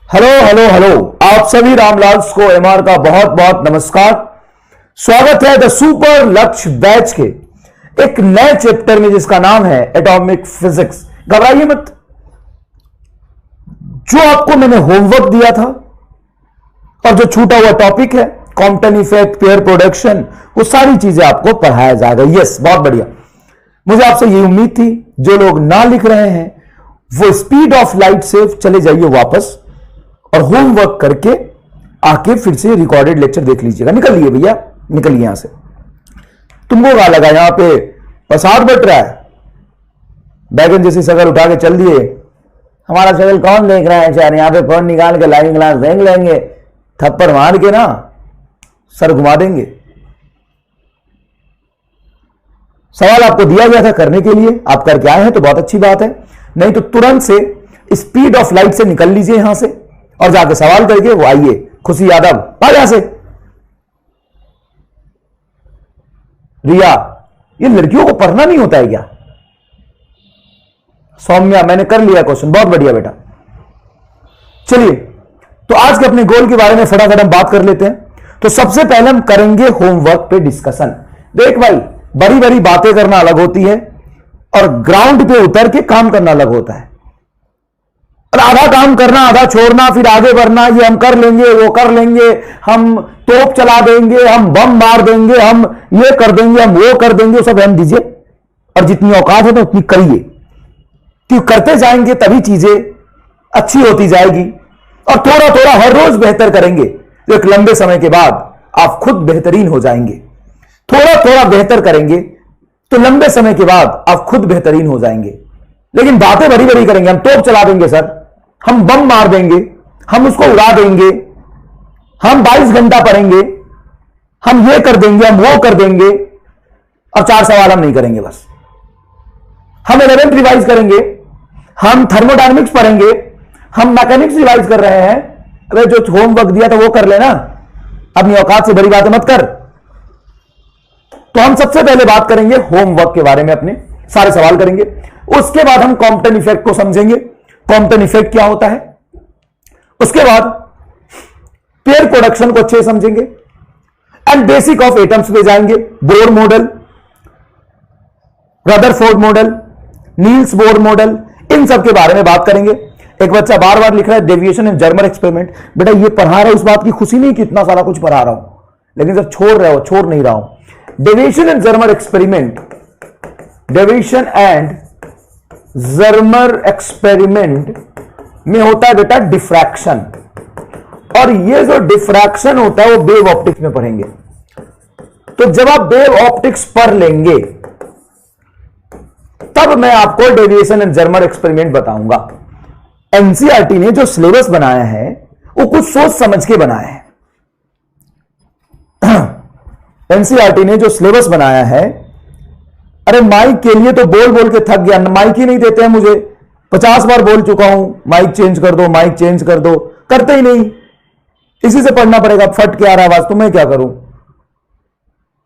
Hello hello hello. आप सभी रामलाल को एमआर का बहुत बहुत नमस्कार। स्वागत है द सुपर लक्ष्य बैच के एक नए चैप्टर में जिसका नाम है एटॉमिक फिजिक्स। घबराइए मत। जो आपको मैंने होमवर्क दिया था और जो छूटा हुआ टॉपिक है कॉम्पटन इफेक्ट, पेयर प्रोडक्शन, वो सारी चीजें आपको पढ़ाया जाएगा। यस, बहुत बढ़िया। मुझे आपसे ये उम्मीद थी जो लोग ना लिख रहे हैं वो स्पीड ऑफ लाइट से चले जाइए वापस और होमवर्क करके आके फिर से रिकॉर्डेड लेक्चर देख लीजिएगा। निकलिए भैया, निकलिए यहां से। तुमको क्या लगा यहां पे प्रसाद बट रहा है? बैगन जैसी शक्ल उठा के चल दिए। हमारा शक्ल कौन देख रहा है यार? यहां पे फोन निकाल के लाइव क्लास देख लेंगे, थप्पड़ मार के ना सर घुमा देंगे। सवाल आपको दिया गया था करने के लिए, आप करके आए हैं तो बहुत अच्छी बात है। नहीं तो तुरंत से स्पीड ऑफ लाइट से निकल लीजिए यहां से और जाके सवाल करके वो आइए। खुशी यादव आ यहां से। रिया, ये लड़कियों को पढ़ना नहीं होता है क्या? सौम्या, मैंने कर लिया क्वेश्चन, बहुत बढ़िया बेटा। चलिए, तो आज के अपने गोल के बारे में फटाफट हम बात कर लेते हैं। तो सबसे पहले हम करेंगे होमवर्क पे डिस्कशन। देख भाई, बड़ी बड़ी बातें करना अलग होती है और ग्राउंड पे उतर के काम करना अलग होता है। और आधा काम करना, आधा छोड़ना, फिर आगे बढ़ना, ये हम कर लेंगे, वो कर लेंगे, हम तोप चला देंगे, हम बम मार देंगे, हम ये कर देंगे, हम वो कर देंगे, सब हम दीजिए और जितनी औकात है तो उतनी करिए। क्यों करते जाएंगे तभी चीजें अच्छी होती जाएगी और थोड़ा थोड़ा हर रोज बेहतर करेंगे तो एक लंबे समय के बाद आप खुद बेहतरीन हो जाएंगे। थोड़ा थोड़ा बेहतर करेंगे तो लंबे समय के बाद आप खुद बेहतरीन हो जाएंगे। लेकिन बातें बड़ी बड़ी करेंगे, हम तोप चला देंगे सर, हम बम मार देंगे, हम उसको उड़ा देंगे, हम 22 घंटा पढ़ेंगे, हम ये कर देंगे, हम वो कर देंगे और 4 सवाल हम नहीं करेंगे। बस हम 11th रिवाइज करेंगे, हम थर्मोडायनेमिक्स पढ़ेंगे, हम मैकेनिक्स रिवाइज कर रहे हैं। अरे जो होमवर्क दिया था वो कर लेना, अपनी औकात से बड़ी बातें मत कर। तो हम सबसे पहले बात करेंगे होमवर्क के बारे में, अपने सारे सवाल करेंगे। उसके बाद हम कॉम्पटन इफेक्ट को समझेंगे, कॉम्पटन इफेक्ट क्या होता है। उसके बाद पेयर प्रोडक्शन को अच्छे समझेंगे एंड बेसिक ऑफ एटम्स पे जाएंगे। Bohr model, Rutherford model, Niels Bohr model, इन सब के बारे में बात करेंगे। एक बच्चा बार बार लिख रहा है डेविएशन इन जर्मर एक्सपेरिमेंट। बेटा ये पढ़ा रहा है, उस बात की खुशी नहीं कि इतना सारा कुछ पढ़ा रहा हूं, लेकिन जब छोड़ रहे हो, छोड़ नहीं रहा हूं। Deviation and Germer experiment, deviation and Germer experiment में होता है बेटा डिफ्रैक्शन, और ये जो डिफ्रैक्शन होता है वो वेव ऑप्टिक्स में पढ़ेंगे। तो जब आप वेव ऑप्टिक्स पढ़ लेंगे तब मैं आपको डेविएशन एंड जर्मर एक्सपेरिमेंट बताऊंगा। एनसीईआरटी ने जो सिलेबस बनाया है वो कुछ सोच समझ के बनाया है। एनसीईआरटी ने जो सिलेबस बनाया है, अरे माइक के लिए तो बोल बोल के थक गया, माइक ही नहीं देते हैं मुझे। 50 बार बोल चुका हूं माइक चेंज कर दो, माइक चेंज कर दो, करते ही नहीं। इसी से पढ़ना पड़ेगा, फट के आ रहा आवाज, तो मैं क्या करूं?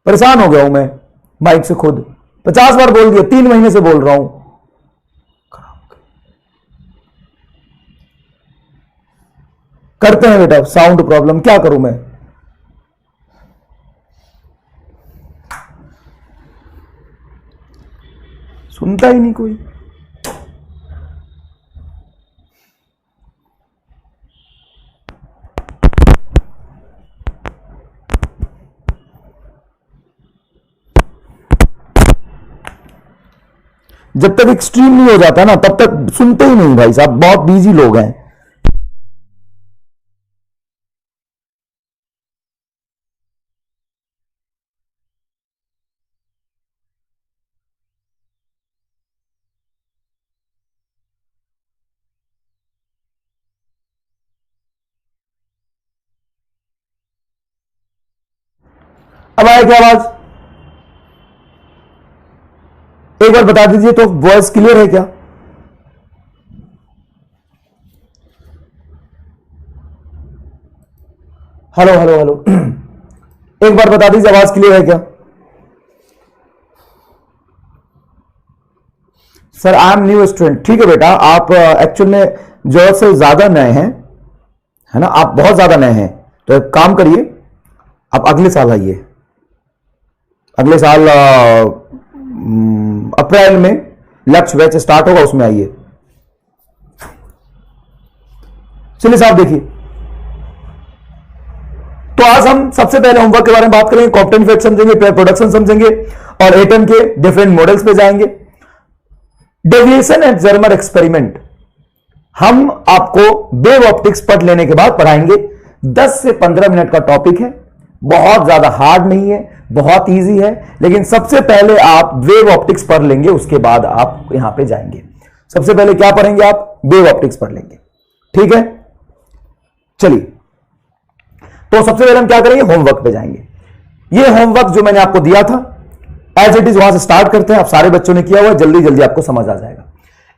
परेशान हो गया हूं मैं माइक से खुद। 50 बार बोल दिया, 3 महीने से बोल रहा हूं। करते हैं बेटा, साउंड प्रॉब्लम, क्या करूं मैं? सुनता ही नहीं कोई। जब तक एक्सट्रीम नहीं हो जाता ना तब तक सुनते ही नहीं भाई साहब, बहुत बिजी लोग हैं। अब आया क्या आवाज? एक बार बता दीजिए तो वॉइस क्लियर है क्या? Hello hello hello. एक बार बता दीजिए आवाज क्लियर है क्या? Sir I am new student. ठीक है बेटा, आप एक्चुअल में जरूरत से ज्यादा नए हैं, है ना, आप बहुत ज्यादा नए हैं तो एक काम करिए, आप अगले साल आइए, अगले साल अप्रैल में लक्ष्य बैच स्टार्ट होगा, उसमें आइए। चलिए साहब देखिए, तो आज हम सबसे पहले होमवर्क के बारे में बात करेंगे, कॉप्टेन इफेक्ट समझेंगे, पेयर प्रोडक्शन समझेंगे और एटम के डिफरेंट मॉडल्स पे जाएंगे। डेविएशन एंड जर्मर एक्सपेरिमेंट हम आपको वेव ऑप्टिक्स पढ़ लेने के बाद पढ़ाएंगे। 10 से 15 मिनट का टॉपिक है, बहुत ज्यादा हार्ड नहीं है, बहुत इजी है, लेकिन सबसे पहले आप वेव ऑप्टिक्स पढ़ लेंगे, उसके बाद आप यहां पे जाएंगे। सबसे पहले क्या पढ़ेंगे आप? वेव ऑप्टिक्स पढ़ लेंगे, ठीक है। चलिए, तो सबसे पहले हम क्या करेंगे? होमवर्क पे जाएंगे। ये होमवर्क जो मैंने आपको दिया था एज इट इज वहां से स्टार्ट करते हैं। आप सारे बच्चों ने किया हुआ, जल्दी जल्दी आपको समझ आ जाएगा।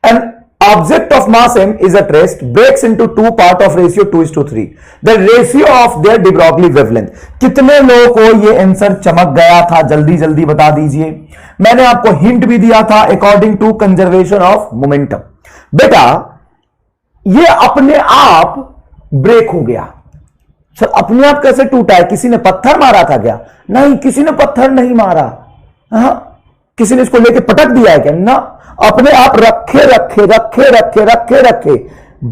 And object of mass m is at rest breaks into two part of ratio 2:3, the ratio of their de Broglie wavelength। कितने लोगों को ये आंसर चमक गया था? जल्दी जल्दी बता दीजिए। मैंने आपको हिंट भी दिया था according to conservation of momentum. बेटा ये अपने आप ब्रेक हो गया। सर अपने आप कैसे टूटा है? किसी ने पत्थर मारा था क्या? नहीं, किसी ने पत्थर नहीं मारा। किसी ने इसको लेके पटक दिया है क्या? ना, अपने आप रखे रखे रखे रखे रखे रखे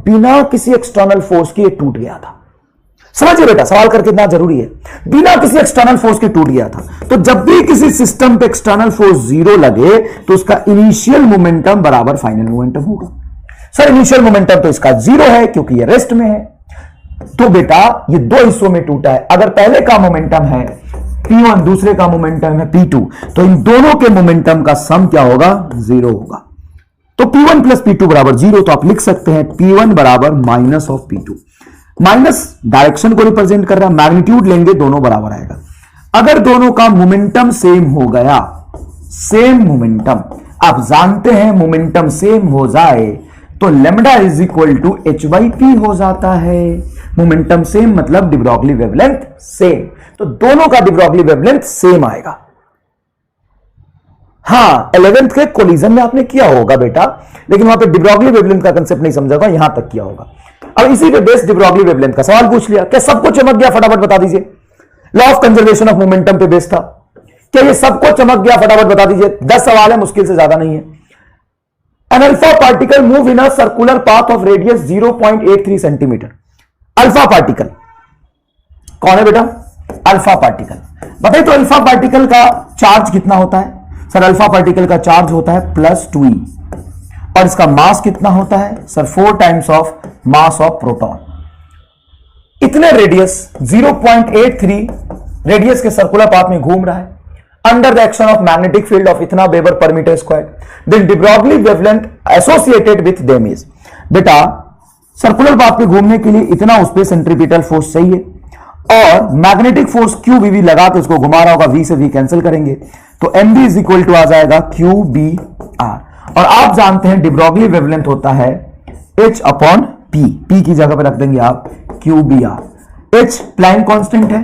बिना किसी एक्सटर्नल फोर्स के टूट गया था। समझिए बेटा, सवाल करके इतना जरूरी है। बिना किसी एक्सटर्नल फोर्स के टूट गया था। तो जब भी किसी सिस्टम पे एक्सटर्नल फोर्स 0 लगे तो उसका इनिशियल मोमेंटम बराबर फाइनल मोमेंटम होगा। सर इनिशियल मोमेंटम तो इसका 0 है क्योंकि ये रेस्ट में है। तो बेटा ये दो हिस्सों में टूटा है। अगर पहले का मोमेंटम है P1, दूसरे का मोमेंटम है P2, तो इन दोनों के मोमेंटम का सम क्या होगा? 0 होगा। तो P1 प्लस P2 बराबर 0। तो आप लिख सकते हैं P1 बराबर minus of P2। Minus direction को रिप्रेजेंट कर रहा है, मैग्नीट्यूड लेंगे दोनों बराबर आएगा। अगर दोनों का मोमेंटम सेम हो गया, सेम मोमेंटम, आप जानते हैं मोमेंटम सेम हो जाए तो lambda is equal to h/p हो जाता है। मोमेंटम सेम मतलब de Broglie वेवलेंथ सेम, तो दोनों का de Broglie वेवलेंथ सेम आएगा। हाँ 11th के कोलिजन में आपने किया होगा बेटा, लेकिन वहां पे de Broglie वेवलेंथ का कंसेप्ट नहीं समझा होगा, यहां तक किया होगा। अब इसी पे बेस्ड de Broglie वेवलेंथ का सवाल पूछ लिया। क्या सबको चमक गया? फटाफट बता दीजिए। Law of conservation of momentum पे बेस्ड था। क्या ये सबको चमक गया? फटाफट बता दीजिए। 10 सवाल है, मुश्किल से ज्यादा नहीं है। An alpha particle move in a circular path of radius 0.83 centimetre. Alpha particle कौन है बेटा? Alpha particle. बताइए तो अल्फा पार्टिकल का चार्ज कितना होता है? सर अल्फा पार्टिकल का चार्ज होता है +2e और इसका मास कितना होता है? Sir 4 times of mass of proton. इतने रेडियस 0.83 रेडियस के सर्कुलर पाथ में घूम रहा है under the action of magnetic field of इतना weber per metre square, then de Broglie wavelength associated with them is। बेटा सर्कुलर पाथ पे घूमने के लिए इतना उस पर सेंट्रीपिटल फोर्स चाहिए और मैग्नेटिक फोर्स QBV लगा के उसको घुमा रहा होगा, V से V कैंसिल करेंगे तो MV इज इक्वल टू आ जाएगा QBR। और आप जानते हैं de Broglie वेवलेंथ होता है H/P, P की जगह पर रख देंगे आप QBR। H प्लैंक कांस्टेंट है,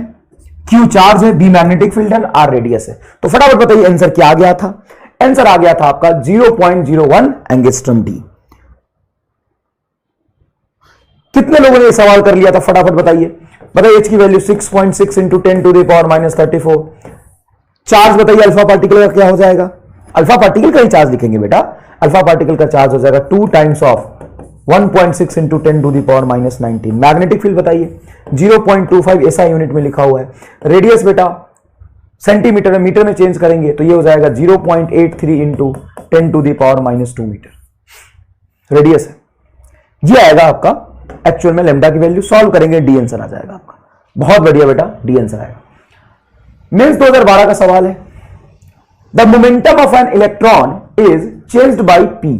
Q चार्ज है, B मैग्नेटिक फील्ड है, R रेडियस है। तो फटाफट बताइए आंसर क्या आ गया था? आंसर आ गया था आपका 0.01 एंगस्ट्रॉम D। कितने लोगों ने ये सवाल कर लिया था? फटाफट बताइए। बताइए H की value 6.6 into 10 to the power -34। Charge बताइए अल्फा पार्टिकल का क्या हो जाएगा? अल्फा पार्टिकल का ही चार्ज लिखेंगे बेटा। अल्फा पार्टिकल का चार्ज हो जाएगा 2 times of 1.6 into 10 to the power -19। Magnetic field बताइए 0.25 ऐसा यूनिट में लिखा हुआ है। रेडियस बेटा सेंटीमीटर में मीटर में चेंज करेंगे तो ये हो जाएगा 0.83 into 10 to the power -2 metre radius है। ये आएगा आपका एक्चुअल में लेमडा की वैल्यू। सॉल्व करेंगे डी आंसर आ जाएगा आपका। बहुत बढ़िया बेटा, डी आंसर आएगा। मेंस 2012 का सवाल है, the momentum of an electron is changed by p,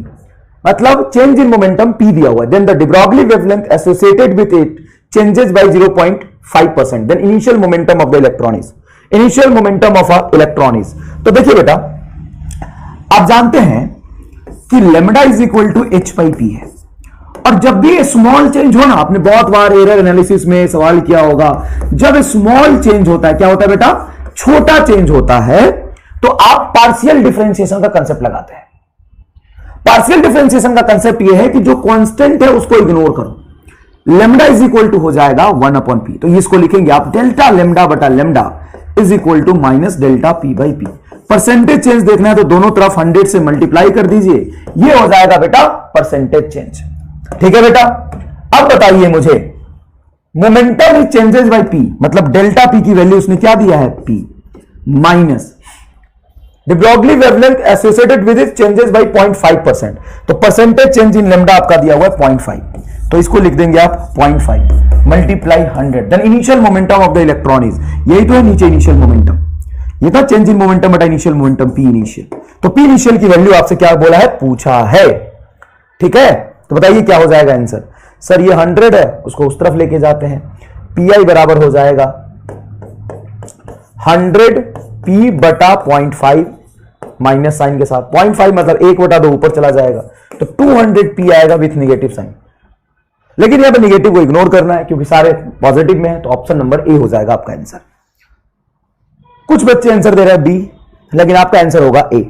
मतलब चेंज इन मोमेंटम P दिया हुआ है, then the de Broglie wavelength associated with it changes by 0.5%, then initial momentum of the electron is, initial momentum of a electron is। तो देखिए बेटा आप जानते हैं कि lambda is equal to H/P है, और जब भी स्मॉल चेंज हो ना, आपने बहुत बार एरर एनालिसिस में सवाल किया होगा, जब स्मॉल चेंज होता है क्या होता है बेटा? छोटा चेंज होता है तो आप पार्शियल डिफरेंशिएशन का कंसेप्ट लगाते हैं। पार्शियल डिफरेंशिएशन का कंसेप्ट यह है कि जो कांस्टेंट है उसको इग्नोर करो। लेमडा इज इक्वल टू हो जाएगा 1/p। तो इसको लिखेंगे आप डेल्टा लेमडा बटा lambda is equal to minus delta p by p. Percentage change देखना है तो दोनों तरफ 100 से मल्टीप्लाई कर दीजिए, ये हो जाएगा बेटा परसेंटेज चेंज। ठीक है बेटा, अब बताइए मुझे momentum is changes by p, मतलब डेल्टा पी की वैल्यू उसने क्या दिया है P, minus de Broglie wavelength associated with it changes by 0.5%। तो परसेंटेज चेंज इन लेमडा आपका दिया हुआ है 0.5, तो इसको लिख देंगे आप 0.5 multiply 100, then initial momentum of the electron is, यही तो है नीचे इनिशियल मोमेंटम, ये था चेंज इन मोमेंटम बटा इनिशियल मोमेंटम पी इनिशियल। तो पी इनिशियल की वैल्यू आपसे क्या बोला है, पूछा है। ठीक है, तो बताइए क्या हो जाएगा आंसर। सर ये 100 है, उसको उस तरफ लेके जाते हैं, पी आई बराबर हो जाएगा 100 पी बटा 0.5 माइनस साइन के साथ, 0.5 मतलब 1/2 ऊपर चला जाएगा, तो 200 पी आएगा विथ नेगेटिव साइन। लेकिन यहां पर नेगेटिव को इग्नोर करना है क्योंकि सारे पॉजिटिव में है, तो ऑप्शन नंबर ए हो जाएगा आपका आंसर। कुछ बच्चे आंसर दे रहे हैं बी, लेकिन आपका आंसर होगा ए।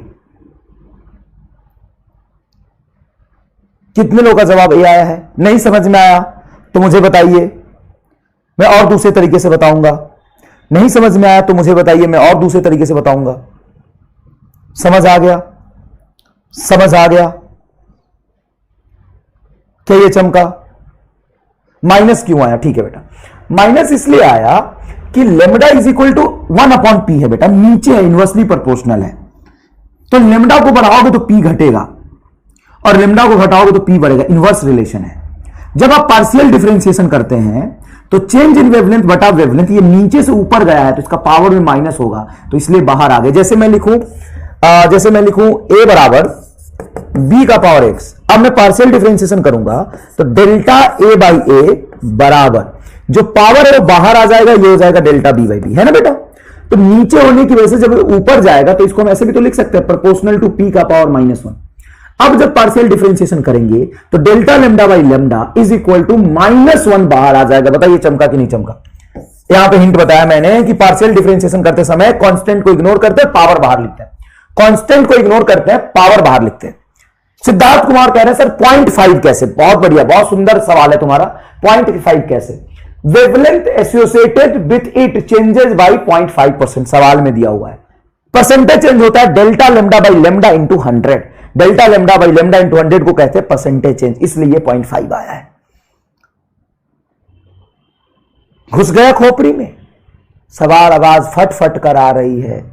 कितने लोगों का जवाब ए आया है? नहीं समझ में आया तो मुझे बताइए, मैं और दूसरे तरीके से बताऊंगा। नहीं समझ में आया तो मुझे बताइए, मैं और दूसरे तरीके से बताऊंगा। समझ आ गया? समझ आ गया? क्या ये चमका? माइनस क्यों आया? ठीक है बेटा, माइनस इसलिए आया कि lambda is equal to 1/p है बेटा, नीचे है, इनवर्सली प्रोपोर्शनल है। तो लेमडा को बढ़ाओगे तो p घटेगा और लेमडा को घटाओगे तो p बढ़ेगा, इनवर्स रिलेशन है। जब आप पार्शियल डिफरेंशिएशन करते हैं तो चेंज इन वेवलेंथ बटा वेवलेंथ, ये नीचे से ऊपर गया है तो इसका पावर में माइनस होगा, तो इसलिए बाहर आ गए। जैसे मैं लिखूं a बराबर b का पावर x, अब मैं पार्शियल डिफरेंशिएशन करूंगा तो डेल्टा a बाई a बराबर जो पावर है वो बाहर आ जाएगा, ये हो जाएगा डेल्टा b बाई b, है ना बेटा। तो नीचे होने की वजह से जब ऊपर जाएगा तो इसको हम ऐसे भी तो लिख सकते हैं, प्रोपोर्शनल टू p का पावर -1। अब जब पार्शियल डिफरेंशिएशन करेंगे तो delta lambda by lambda is equal to -1 बाहर आ जाएगा। बताइए चमका कि नहीं चमका? यहां पे हिंट बताया मैंने कि पार्शियल डिफरेंशिएशन करते समय कांस्टेंट को इग्नोर करते हैं, पावर बाहर लिखते हैं, कांस्टेंट को इग्नोर करते हैं, पावर बाहर लिखते हैं। सिद्धार्थ कुमार कह रहे हैं सर 0.5 कैसे? बहुत बढ़िया, बहुत सुंदर सवाल है तुम्हारा। 0.5 कैसे? Wavelength associated with it changes by 0.5%, सवाल में दिया हुआ है। परसेंटेज चेंज होता है delta lambda by lambda into 100, delta lambda by lambda into 100 को कहते हैं परसेंटेज चेंज, इसलिए 0.5 आया है। घुस गया खोपड़ी में? सवाल आवाज फट फट कर आ रही है,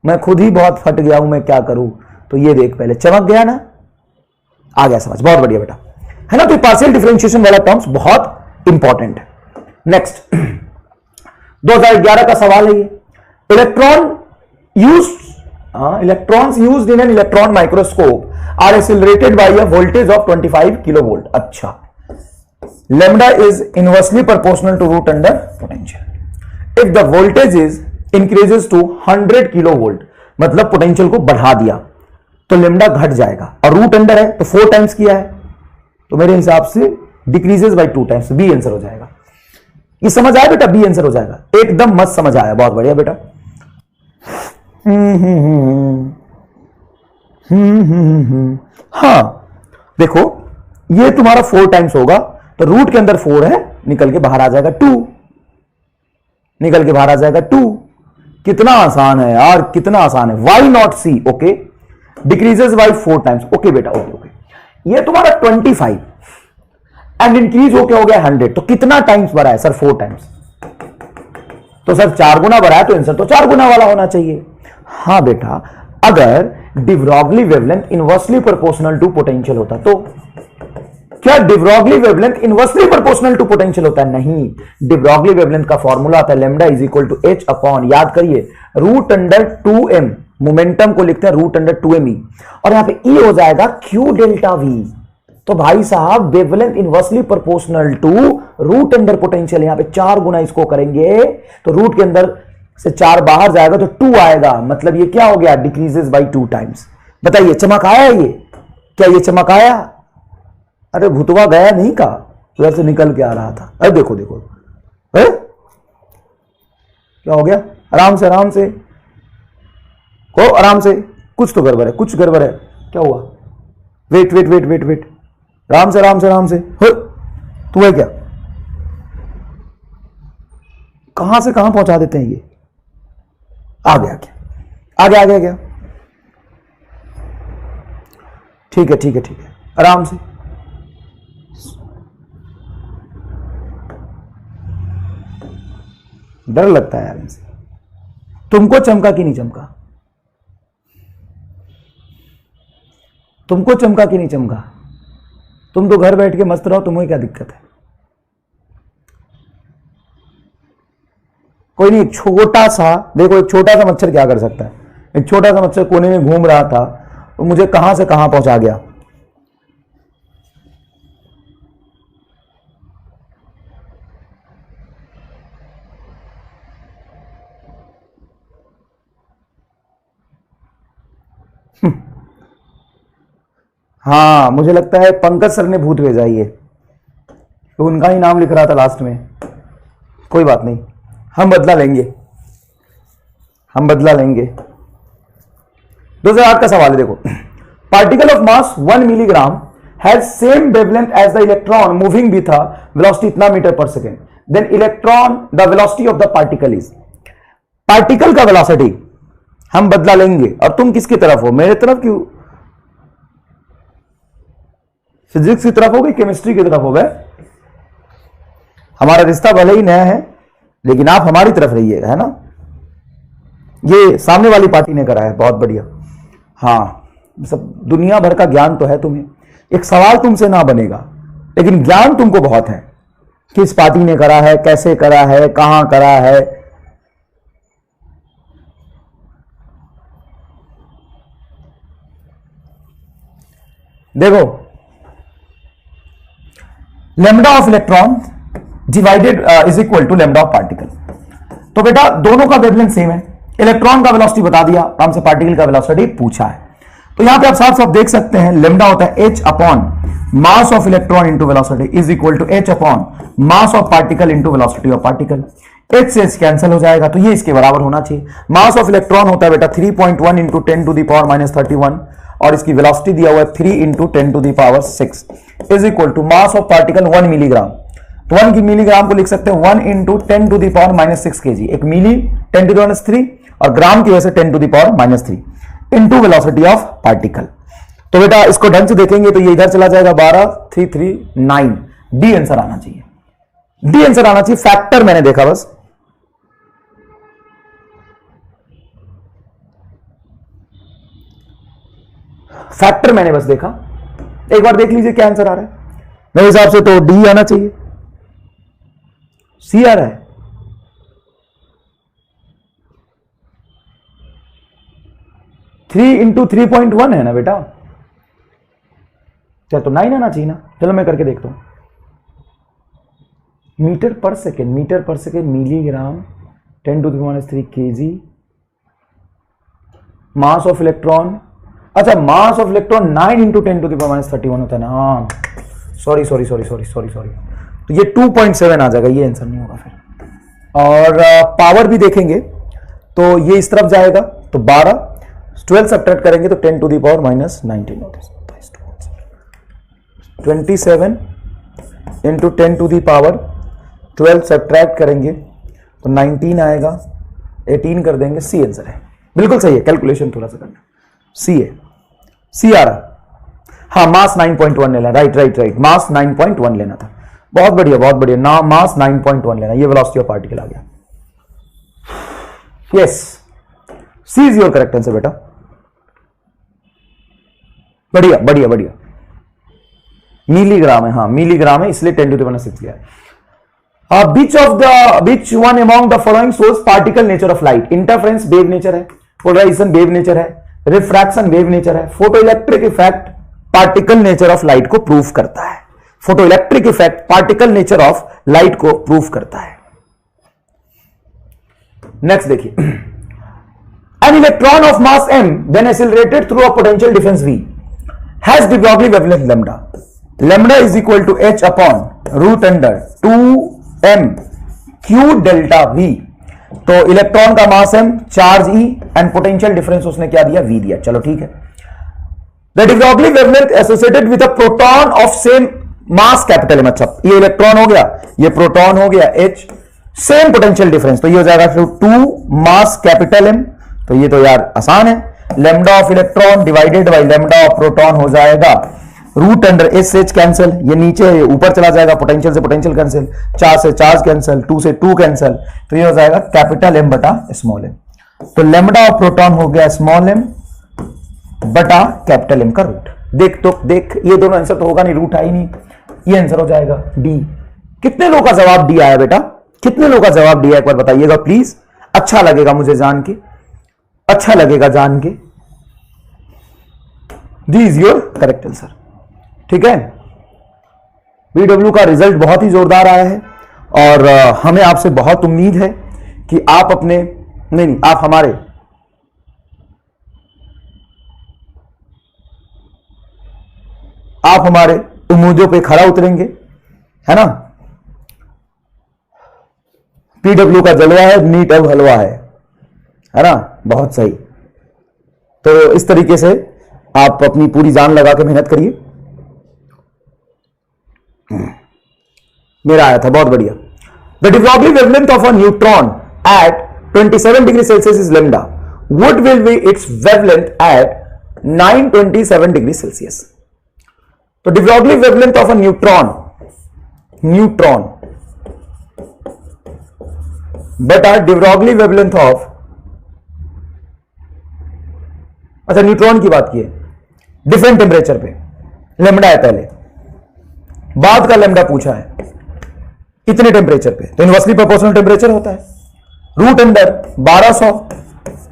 मैं खुद ही बहुत फट गया हूं, मैं क्या करूं? तो ये देख, पहले चमक गया ना, आ गया समझ, बहुत बढ़िया बेटा, है ना। तो पार्शियल डिफरेंशिएशन वाला टर्म्स बहुत इंपॉर्टेंट है। नेक्स्ट 2011 का सवाल है ये, electrons used in an electron microscope are accelerated by a voltage of 25 kilovolt. अच्छा, lambda is inversely proportional to root under potential. If the voltage is increases to 100 kilovolt, मतलब potential को बढ़ा दिया तो लेमडा घट जाएगा, और रूट अंडर है तो 4 टाइम्स किया है, तो मेरे हिसाब से decreases by 2 times, B answer हो जाएगा। ये समझ आया बेटा? बी आंसर हो जाएगा, एकदम मस्त समझ आया, बहुत बढ़िया बेटा। हाँ देखो, ये तुम्हारा 4 टाइम्स होगा तो रूट के अंदर 4 है, निकल के बाहर आ जाएगा 2, निकल के बाहर आ जाएगा 2। कितना आसान है यार, कितना आसान है। Why not C? Okay, decreases by 4 times, okay बेटा, ओके ओके। ये तुम्हारा 25 एंड इंक्रीज होके हो गया 100, तो कितना टाइम्स बढ़ा है? Sir 4 times. तो सर 4 गुना बढ़ा है तो आंसर तो 4 गुना वाला होना चाहिए। हाँ बेटा, अगर de Broglie wavelength inversely proportional to potential होता तो क्या de Broglie wavelength inversely proportional to potential होता है? नहीं, de Broglie वेवलेंथ का फॉर्मूला आता है lambda is equal to h upon, याद करिए, रूट अंडर 2m, मोमेंटम को लिखते हैं रूट अंडर 2me, और यहां पे e हो जाएगा q डेल्टा v। तो भाई साहब wavelength inversely proportional to root under potential, यहां पे 4 गुना इसको करेंगे तो रूट के अंदर से 4 बाहर जाएगा तो 2 आएगा, मतलब ये क्या हो गया? Decreases by 2 times. बताइए चमक आया ये? क्या ये चमक आया? अरे भुतवा गया नहीं का, उधर से निकल के आ रहा था। अरे देखो देखो, क्या हो गया? आराम से आराम से हो, आराम से, कुछ तो गड़बड़ है, कुछ गड़बड़ है। क्या हुआ? Wait wait wait wait wait, आराम से आराम से आराम से हो। तू है क्या? कहां से कहां पहुंचा देते हैं ये। आ गया क्या, आ गया। ठीक है, आराम से। डर लगता है यार इनसे। तुमको चमका कि नहीं चमका? तुमको चमका कि नहीं चमका? तुम तो घर बैठ के मस्त रहो, तुम्हें क्या दिक्कत है? कोई नहीं, छोटा सा देखो, एक छोटा सा मच्छर क्या कर सकता है। एक छोटा सा मच्छर कोने में घूम रहा था, तो मुझे कहां से कहां पहुंचा गया। हाँ, मुझे लगता है पंकज सर ने भूत भेजा ये, तो उनका ही नाम लिख रहा था लास्ट में। कोई बात नहीं, हम बदला लेंगे। 2008 का सवाल है, देखो। Particle of mass 1 milligram has same wavelength as the electron moving with a velocity इतना metre per second, then electron the velocity of the particle is. Particle का वेलोसिटी हम बदला लेंगे, और तुम किसकी तरफ हो? मेरे तरफ क्यों? फिजिक्स की तरफ हो गई, केमिस्ट्री की तरफ हो गए? हमारा रिश्ता भले ही नया है, लेकिन आप हमारी तरफ रहिएगा, है ना। ये सामने वाली पार्टी ने करा है, बहुत बढ़िया। हाँ, सब दुनिया भर का ज्ञान तो है तुम्हें। एक सवाल तुमसे ना बनेगा, लेकिन ज्ञान तुमको बहुत है। किस पार्टी ने करा है, कैसे करा है, कहां करा है। देखो, lambda of electron divided is equal to lambda of particle. तो बेटा दोनों का वेवलेंथ सेम है। इलेक्ट्रॉन का वेलोसिटी बता दिया, हमसे पार्टिकल का वेलोसिटी पूछा है। तो यहां पे आप साफ साफ देख सकते हैं, लैम्डा होता है h upon mass of electron into velocity is equal to h upon mass of particle into velocity of particle. h से h कैंसिल हो जाएगा, तो ये इसके बराबर होना चाहिए। मास ऑफ इलेक्ट्रॉन होता है बेटा 3.1 into 10 to the power minus 31, और इसकी वेलोसिटी दिया हुआ है 3 into 10 to the power 6 is equal to mass of particle 1 milligram. तो 1 की मिलीग्राम को लिख सकते हैं 1 into 10 to the power minus 6 kg। एक मिली 10 टू द माइनस 3, और ग्राम की वजह से 10 to the power minus 3 into velocity of particle. तो बेटा इसको ढंग से देखेंगे तो ये इधर चला जाएगा 12, 3, 3, 9। डी आंसर आना चाहिए, डी आंसर आना चाहिए। फैक्टर मैंने देखा, बस फैक्टर मैंने बस देखा। एक बार देख लीजिए क्या आंसर आ रहा है। मेरे हिसाब से तो डी आना चाहिए, सी आ रहा है। थ्री इंटू 3.1 है ना बेटा, क्या तो 9 आना चाहिए ना। चलो मैं करके देखता हूं। Metre per second milligram 10 to the minus 3 kg। Mass of electron, अच्छा mass of electron 9 into 10 to the power minus 31 होता है ना। हाँ सॉरी, तो ये 2.7 आ जाएगा, ये आंसर नहीं होगा फिर। और पावर भी देखेंगे तो ये इस तरफ जाएगा, तो 12 सब्ट्रैक्ट करेंगे तो 10 टू द पावर माइनस 19 होता है। 27 into 10 to the power 12 subtract करेंगे तो 19 आएगा, 18 कर देंगे। सी आंसर है, बिल्कुल सही है। कैलकुलेशन थोड़ा सा करना, सी है, सी आ रहा। हाँ मास 9.1 लेना, राइट, मास 9.1 लेना था। बहुत बढ़िया ना, मास 9.1 लेना, ये वेलोसिटी ऑफ पार्टिकल आ गया। Yes, C is your correct answer बेटा। बढ़िया। मिलीग्राम है, हाँ मिलीग्राम है, इसलिए 10 टू द पावर 6 लिया। Which one among the following shows particle nature of light? Interference wave nature है, पोलराइजेशन वेव नेचर है, रिफ्रैक्शन वेव नेचर है, photo electric effect particle nature of light को prove करता है। Photo electric effect particle nature of light को prove करता है। Next देखिए, an electron of mass m when accelerated through a potential difference v has de Broglie wavelength lambda. Lambda is equal to h upon root under 2m q delta v। तो electron का मास m, charge e and potential difference उसने क्या दिया, v दिया। चलो ठीक है। The de Broglie wavelength associated with a proton of same mass capital M। अच्छा ये इलेक्ट्रॉन हो गया, ये प्रोटॉन हो गया h, सेम पोटेंशियल डिफरेंस, तो ये हो जाएगा 2 मास कैपिटल एम, तो ये तो यार आसान है, lambda of electron divided by lambda of proton हो जाएगा root under s h cancel, ये नीचे ऊपर चला जाएगा, पोटेंशियल से पोटेंशियल कैंसिल, चार्ज से चार्ज कैंसिल, 2 से 2 कैंसिल, तो ये हो जाएगा कैपिटल एम बटा स्मॉल एम। तो लेमडा ऑफ प्रोटॉन हो गया स्मॉल एम बटा कैपिटल एम का रूट। देख तो देख, ये दोनों आंसर तो होगा नहीं, रूट है ही नहीं, ये आंसर हो जाएगा डी। कितने लोगों का जवाब डी आया बेटा, कितने लोगों का जवाब डी आया एक बार बताइएगा प्लीज, अच्छा लगेगा मुझे जान के, अच्छा लगेगा जान के। D is your correct answer, ठीक है। बीडब्ल्यू का रिजल्ट बहुत ही जोरदार आया है और हमें आपसे बहुत उम्मीद है कि आप अपने नहीं आप हमारे उम्मीदों पे खरा उतरेंगे, है ना। पीडब्ल्यू का जलवा है, नीट अब हलवा है ना, बहुत सही। तो इस तरीके से आप अपनी पूरी जान लगा के मेहनत करिए। मेरा आया था, बहुत बढ़िया। The de Broglie wavelength of a neutron at 27 degree Celsius is lambda. What will be its wavelength at 927 degree Celsius? तो de Broglie wavelength of a neutron बटा de Broglie wavelength of, अच्छा न्यूट्रॉन की बात की है, different temperature पे lambda है पहले, बाद का लेमडा पूछा है कितने टेम्परेचर पे, तो इनवर्सली प्रोपोर्शनल टेम्परेचर होता है, रूट अंडर 1200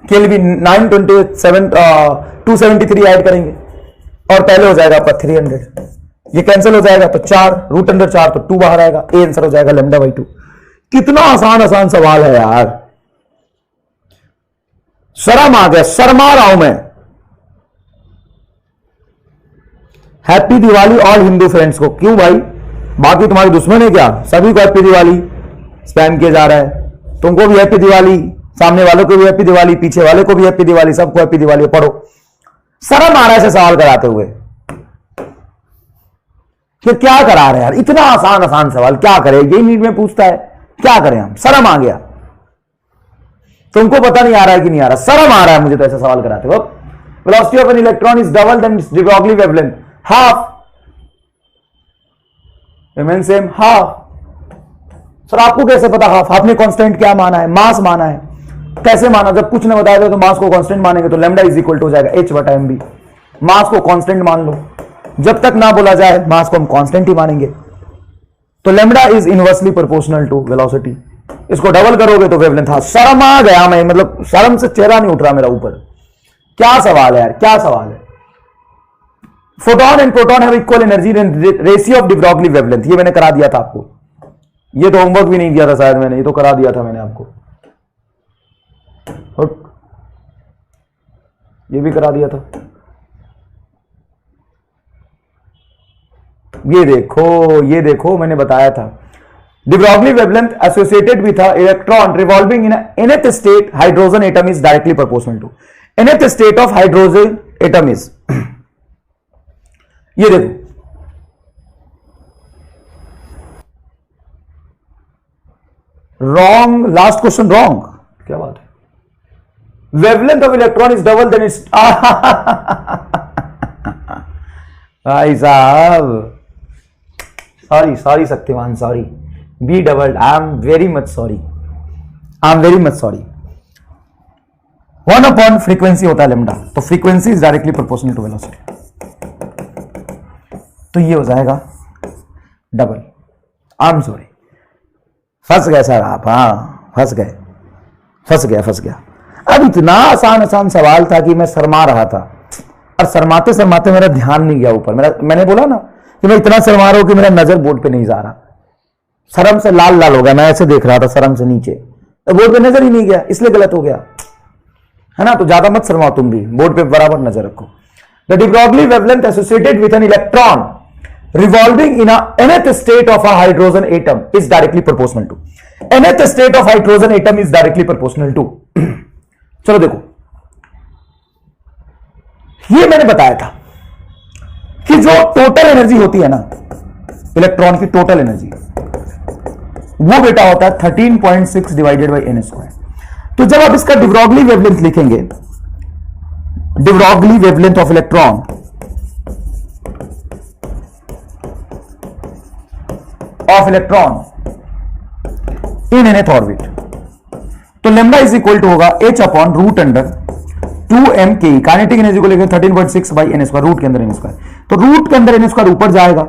केल्विन 927 273 ऐड करेंगे और पहले हो जाएगा आपका 300, ये कैंसिल हो जाएगा तो 4 रूट अंडर 4 तो 2 बाहर आएगा, ए आंसर हो जाएगा लेमडा बाई 2। कितना आसान सवाल है यार, शर्म आ गया, शर्मा रहा हूं मैं। Happy Diwali all Hindu friends को। क्यों भाई, बाकी तुम्हारे दुश्मन है क्या? सभी को हैप्पी दिवाली स्पैम किया जा रहा है, तुमको भी हैप्पी दिवाली, सामने वालों को भी हैप्पी दिवाली, पीछे वाले को भी हैप्पी दिवाली, सबको हैप्पी दिवाली। पढ़ो, शर्म आ रहा है ऐसे सवाल कराते हुए, फिर क्या करा रहे यार, इतना आसान सवाल क्या करें, यही नीट में पूछता है, क्या करें हम, शर्म आ गया। तुमको पता नहीं आ रहा है कि नहीं आ रहा, शर्म आ रहा है मुझे तो ऐसा सवाल कराते हो। Velocity of an electron is double then de Broglie wavelength, half remain same, half. Sir आपको कैसे पता हाफ? आपने कांस्टेंट क्या माना है? मास माना है। कैसे माना? जब कुछ ने बताया था तो मास को कांस्टेंट मानेंगे तो लैम्डा इज इक्वल टू हो जाएगा h बटा mb। मास को कांस्टेंट मान लो, जब तक ना बोला जाए मास को हम कांस्टेंट ही मानेंगे। तो lambda is inversely proportional to velocity, इसको डबल करोगे तो वेवलेंथ। हाँ, शर्म आ गया मैं, मतलब शर्म से चेहरा नहीं उठ रहा मेरा ऊपर। क्या सवाल है यार, क्या सवाल है। Photon and proton have equal energy and ratio of de Broglie wavelength, ये मैंने करा दिया था आपको, ये तो होमवर्क भी नहीं दिया था शायद मैंने, ये तो करा दिया था मैंने आपको, ये भी करा दिया था। ये देखो मैंने बताया था। de Broglie wavelength associated with a electron revolving in a nth state hydrogen atom is directly proportional to nth state of hydrogen atom is ये देखो, रॉन्ग, लास्ट क्वेश्चन रॉन्ग, क्या बात है। Wavelength of electron is double then is, भाई साहब sorry Shaktimaan, sorry, B double, I am very much sorry, 1 upon frequency होता है lambda, तो frequency is directly proportional to velocity, तो ये हो जाएगा डबल। आई एम सॉरी, फंस गए सर आप, हाँ फंस गया। अब इतना आसान सवाल था कि मैं शर्मा रहा था, और शर्माते मेरा ध्यान नहीं गया ऊपर। मैंने बोला ना कि मैं इतना शर्मा रहा हूं कि मेरा नजर बोर्ड पे नहीं जा रहा, शर्म से लाल हो गया, मैं ऐसे देख रहा था शर्म से नीचे, तो बोर्ड पे नजर ही नहीं गया, इसलिए गलत हो गया, है ना। तो ज्यादा मत शर्माओ तुम भी, बोर्ड पे बराबर नजर रखो। The de Broglie wavelength associated with an electron revolving in a nth state of a hydrogen atom is directly proportional to nth state of hydrogen atom is directly proportional to चलो देखो, ये मैंने बताया था कि जो टोटल एनर्जी होती है ना इलेक्ट्रॉन की, टोटल एनर्जी वो बेटा होता है 13.6 डिवाइडेड बाई एन स्क्वायर। तो जब आप इसका डिब्रोगली वेवलेंथ लिखेंगे, de Broglie wavelength of electron in nth orbit, तो लेम्डा इज इक्वल टू होगा h upon root under 2m के काइनेटिक एनर्जी को लेकर 13.6 बाई एन स्क्वायर, रूट के अंदर एन स्क्वायर। तो रूट के अंदर एन स्क्वायर ऊपर जाएगा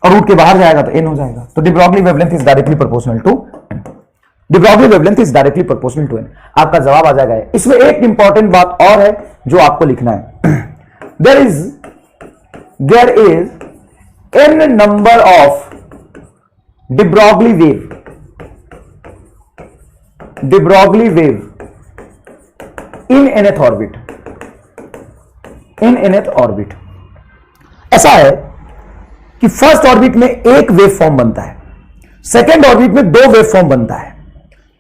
और रूट के बाहर जाएगा तो एन हो जाएगा। तो de Broglie wavelength is directly proportional to n। De Broglie wavelength is directly proportional to n। आपका जवाब आ जाएगा। इसमें एक इंपॉर्टेंट बात और है जो आपको लिखना है। There is n number of de Broglie wave in nth orbit, in nth orbit. ऐसा है कि फर्स्ट ऑर्बिट में एक वेव फॉर्म बनता है, सेकेंड ऑर्बिट में दो वेव फॉर्म बनता है,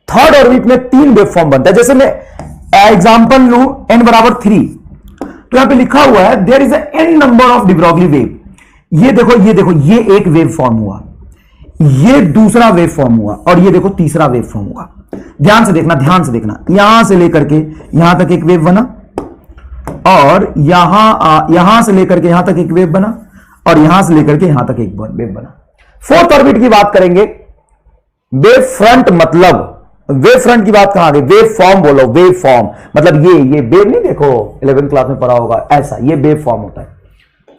थर्ड ऑर्बिट में तीन वेव फॉर्म बनता है। जैसे मैं एग्जांपल लूं n बराबर 3, तो यहां पे लिखा हुआ है there is n number of de Broglie wave. ये देखो ये एक वेव फॉर्म हुआ, ये दूसरा वेव फॉर्म हुआ और ये देखो तीसरा वेव फॉर्म हुआ। ध्यान से देखना, यहां से लेकर के यहां तक एक वेव बना और यहां से लेकर के यहां तक एक वेव बना और यहां से लेकर के यहां तक एक वेव बना। फोर्थ ऑर्बिट की बात करेंगे, वेव फ्रंट, मतलब वेव फ्रंट की बात कहां आ गई, वेव फॉर्म बोलो, वेव फॉर्म मतलब ये वेव नहीं, देखो 11th क्लास में पढ़ा होगा ऐसा, ये वेव फॉर्म होता है।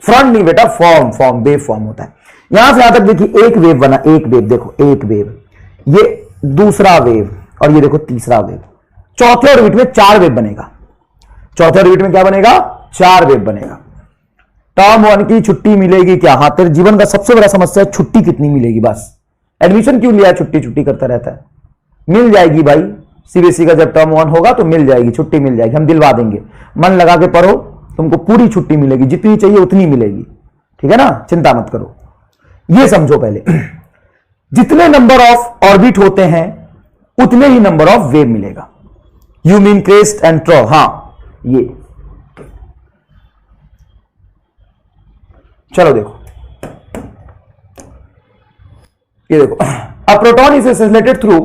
फ्रंट नहीं बेटा, फॉर्म वेव फॉर्म होता है। यहां से यहां तक देखिए एक वेव बना, एक वेव, देखो एक वेव, ये दूसरा वेव और ये देखो तीसरा वेव। चौथे ऑर्बिट में 4 वेव बनेगा। चौथे ऑर्बिट में क्या बनेगा, 4 वेव बनेगा। टर्म 1 की छुट्टी मिलेगी क्या? हाँ, तेरे जीवन का सबसे बड़ा समस्या है छुट्टी कितनी मिलेगी। बस एडमिशन क्यों लिया, छुट्टी करता रहता है। मिल जाएगी भाई, सीबीएसई का जब टर्म 1 होगा तो मिल जाएगी, छुट्टी मिल जाएगी, हम दिलवा देंगे। मन लगा के पढ़ो, तुमको पूरी छुट्टी मिलेगी, जितनी चाहिए उतनी मिलेगी, ठीक है ना, चिंता मत करो। ये समझो पहले, जितने नंबर ऑफ ऑर्बिट होते हैं उतने ही नंबर ऑफ वेव मिलेगा। You mean crest and trough, हाँ ये। चलो देखो, ये देखो, a proton is accelerated through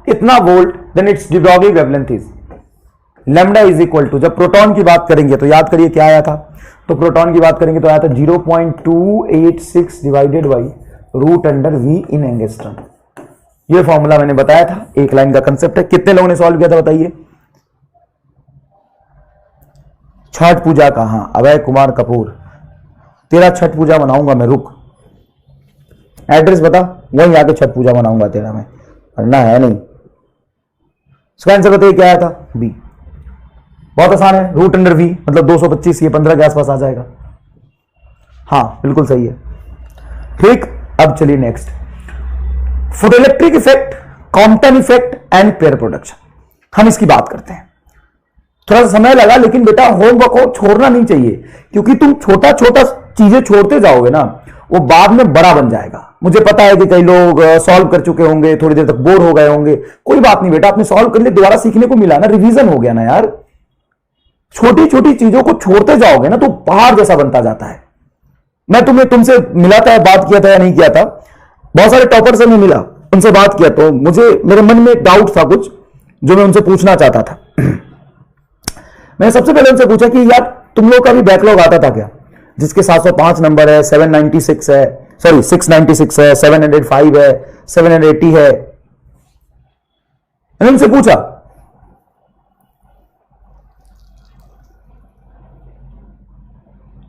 इतना volt, then it's de Broglie wavelength is lambda is equal to. जब प्रोटॉन की बात करेंगे तो याद करिए क्या आया था, तो प्रोटॉन की बात करेंगे तो आया था 0.286 divided by root under V in angstrom. ये फॉर्मूला मैंने बताया था, एक लाइन का कंसेप्ट है। कितने लोगों ने सॉल्व किया था बताइए? छठ पूजा का, हाँ, अभय कुमार कपूर, तेरा छठ पूजा मनाऊंगा मैं, रुक, एड्रेस बता, वहीं आके छठ पूजा मनाऊंगा तेरा मैं, पढ़ना है नहीं। इसका आंसर बताइए क्या आया था? बी। बहुत आसान है, रूट अंडर वी मतलब 225, ये 15 के आसपास आ जाएगा। हाँ बिल्कुल सही है, ठीक। अब चलिए next, photoelectric effect, Compton effect and pair production, हम इसकी बात करते हैं। थोड़ा सा समय लगा, लेकिन बेटा होमवर्क को छोड़ना नहीं चाहिए, क्योंकि तुम छोटा छोटा चीजें छोड़ते जाओगे ना, वो बाद में बड़ा बन जाएगा। मुझे पता है कि कई लोग सॉल्व कर चुके होंगे, थोड़ी देर तक बोर हो गए होंगे, कोई बात नहीं बेटा, आपने सॉल्व कर लिया, दोबारा सीखने को मिला ना, रिवीजन हो गया ना यार। छोटी छोटी चीजों को छोड़ते जाओगे ना तो पहाड़ जैसा बनता जाता है। मैं तुमसे मिला था, बात किया था या नहीं किया था, बहुत सारे टॉपर से मैं मिला, उनसे बात किया, तो मुझे मेरे मन में डाउट था कुछ जो मैं उनसे पूछना चाहता था। मैंने सबसे पहले उनसे पूछा कि यार तुम लोग का भी बैकलॉग आता था क्या, जिसके 705 नंबर है, 796 है, सॉरी 696 है, 705 है, 780 है। मैंने उनसे पूछा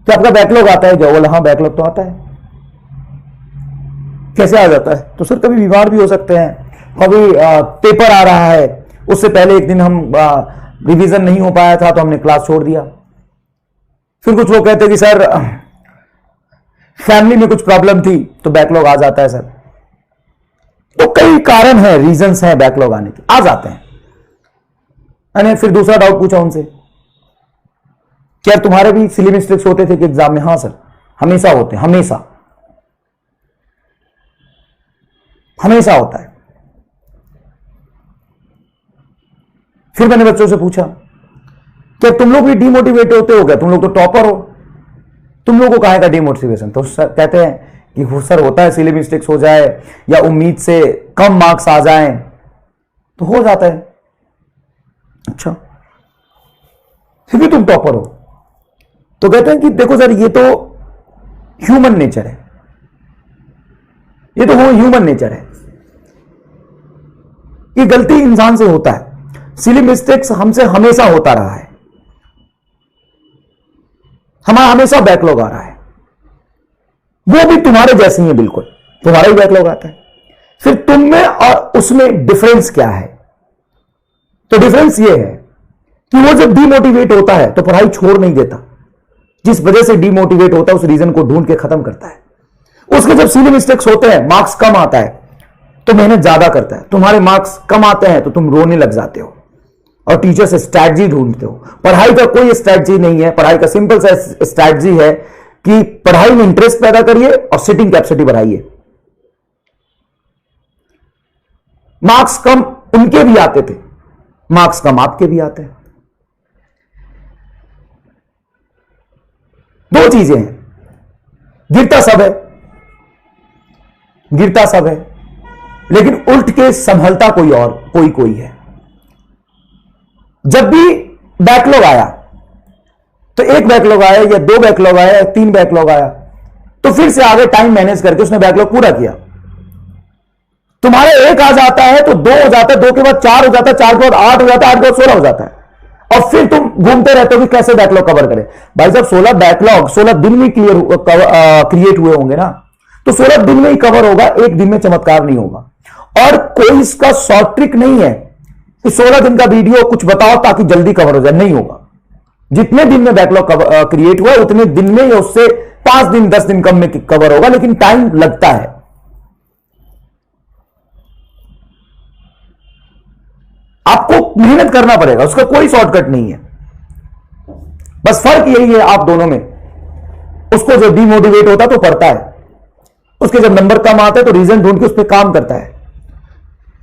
कि आपका बैकलॉग आता है क्या? बोला हाँ बैकलॉग तो आता है। कैसे आ जाता है? तो सर कभी बीमार भी हो सकते हैं, कभी पेपर आ रहा है, उससे पहले एक दिन हम रिवीजन नहीं हो पाया था तो हमने क्लास छोड़ दिया। फिर कुछ लोग कहते हैं कि सर फैमिली में कुछ प्रॉब्लम थी तो बैकलॉग आ जाता है सर। तो कई कारण हैं, रीजंस हैं बैकलॉग आने के, आ जाते हैं। मैंने फिर दूसरा डाउट पूछा उनसे, क्या तुम्हारे भी सिली मिस्टेक्स होते थे कि एग्जाम में? हाँ सर, हमेशा होते, हमेशा होता है। फिर मैंने बच्चों से पूछा क्या तुम लोग भी डिमोटिवेट होते हो क्या? तुम लोग तो टॉपर हो, तुम लोग को काहे का डिमोटिवेशन? तो सर कहते हैं कि वो सर होता है सिली मिस्टेक्स हो जाए या उम्मीद से कम मार्क्स आ जाएं, तो हो जाता है। अच्छा, फिर भी तुम टॉपर हो, तो कहते हैं कि देखो सर ये तो ह्यूमन नेचर है, ये तो वो ह्यूमन नेचर है, ये गलती इंसान से होता है, सिली मिस्टेक्स हमसे हमेशा होता रहा है, हमारा हमेशा बैकलॉग आ रहा है, वो भी तुम्हारे जैसे ही है, बिल्कुल तुम्हारा ही बैकलॉग आता है। फिर तुम में और उसमें डिफरेंस क्या है? तो डिफरेंस ये है कि वो जब डीमोटिवेट होता है तो पढ़ाई छोड़ नहीं देता, जिस वजह से डीमोटिवेट होता है उस रीजन को ढूंढ के खत्म करता है। उसके जब सिली मिस्टेक्स होते हैं, मार्क्स कम आता है तो मेहनत ज्यादा करता है, तुम्हारे मार्क्स कम आते हैं तो तुम रोने लग जाते हो और टीचर से स्ट्रैटेजी ढूंढते हो। पढ़ाई का कोई स्ट्रैटेजी नहीं है, पढ़ाई का सिंपल सा स्ट्रैटेजी है कि पढ़ाई में इंटरेस्ट पैदा करिए और सिटिंग कैपेसिटी बढ़ाइए। मार्क्स कम उनके भी आते थे, मार्क्स कम आपके भी आते हैं। दो चीजें हैं, गिरता सब है, गिरता सब है, लेकिन उल्ट के संभलता कोई और कोई है। जब भी बैकलॉग आया, तो एक बैकलॉग आया या दो बैकलॉग आया या तीन बैकलॉग आया, तो फिर से आगे टाइम मैनेज करके उसने बैकलॉग पूरा किया। तुम्हारे एक आ जाता है तो दो हो जाता है, दो के बाद चार हो जाता है, चार के बाद आठ हो जाता है, आठ के बाद 16 हो जाता है, और फिर तुम घूमते रहते हो कि कैसे बैकलॉग कवर करें। भाई साहब 16 बैकलॉग 16 दिन में क्रिएट हुए होंगे ना, तो 16 दिन में ही कवर होगा, एक दिन में चमत्कार नहीं होगा। और कोई इसका शॉर्ट ट्रिक नहीं है कि 16 दिन का वीडियो कुछ बताओ ताकि जल्दी कवर हो जाए, नहीं होगा। जितने दिन में बैकलॉग क्रिएट हुआ उतने दिन में या उससे 5 दिन 10 दिन कम में कवर होगा, लेकिन टाइम लगता है। आपको मेहनत करना पड़ेगा, उसका कोई शॉर्टकट नहीं है। बस फर्क यही है आप दोनों में, उसको जो डीमोटिवेट होता तो पढ़ता है, उसके जब नंबर कम आते हैं तो रीजन ढूंढ के उस पर काम करता है।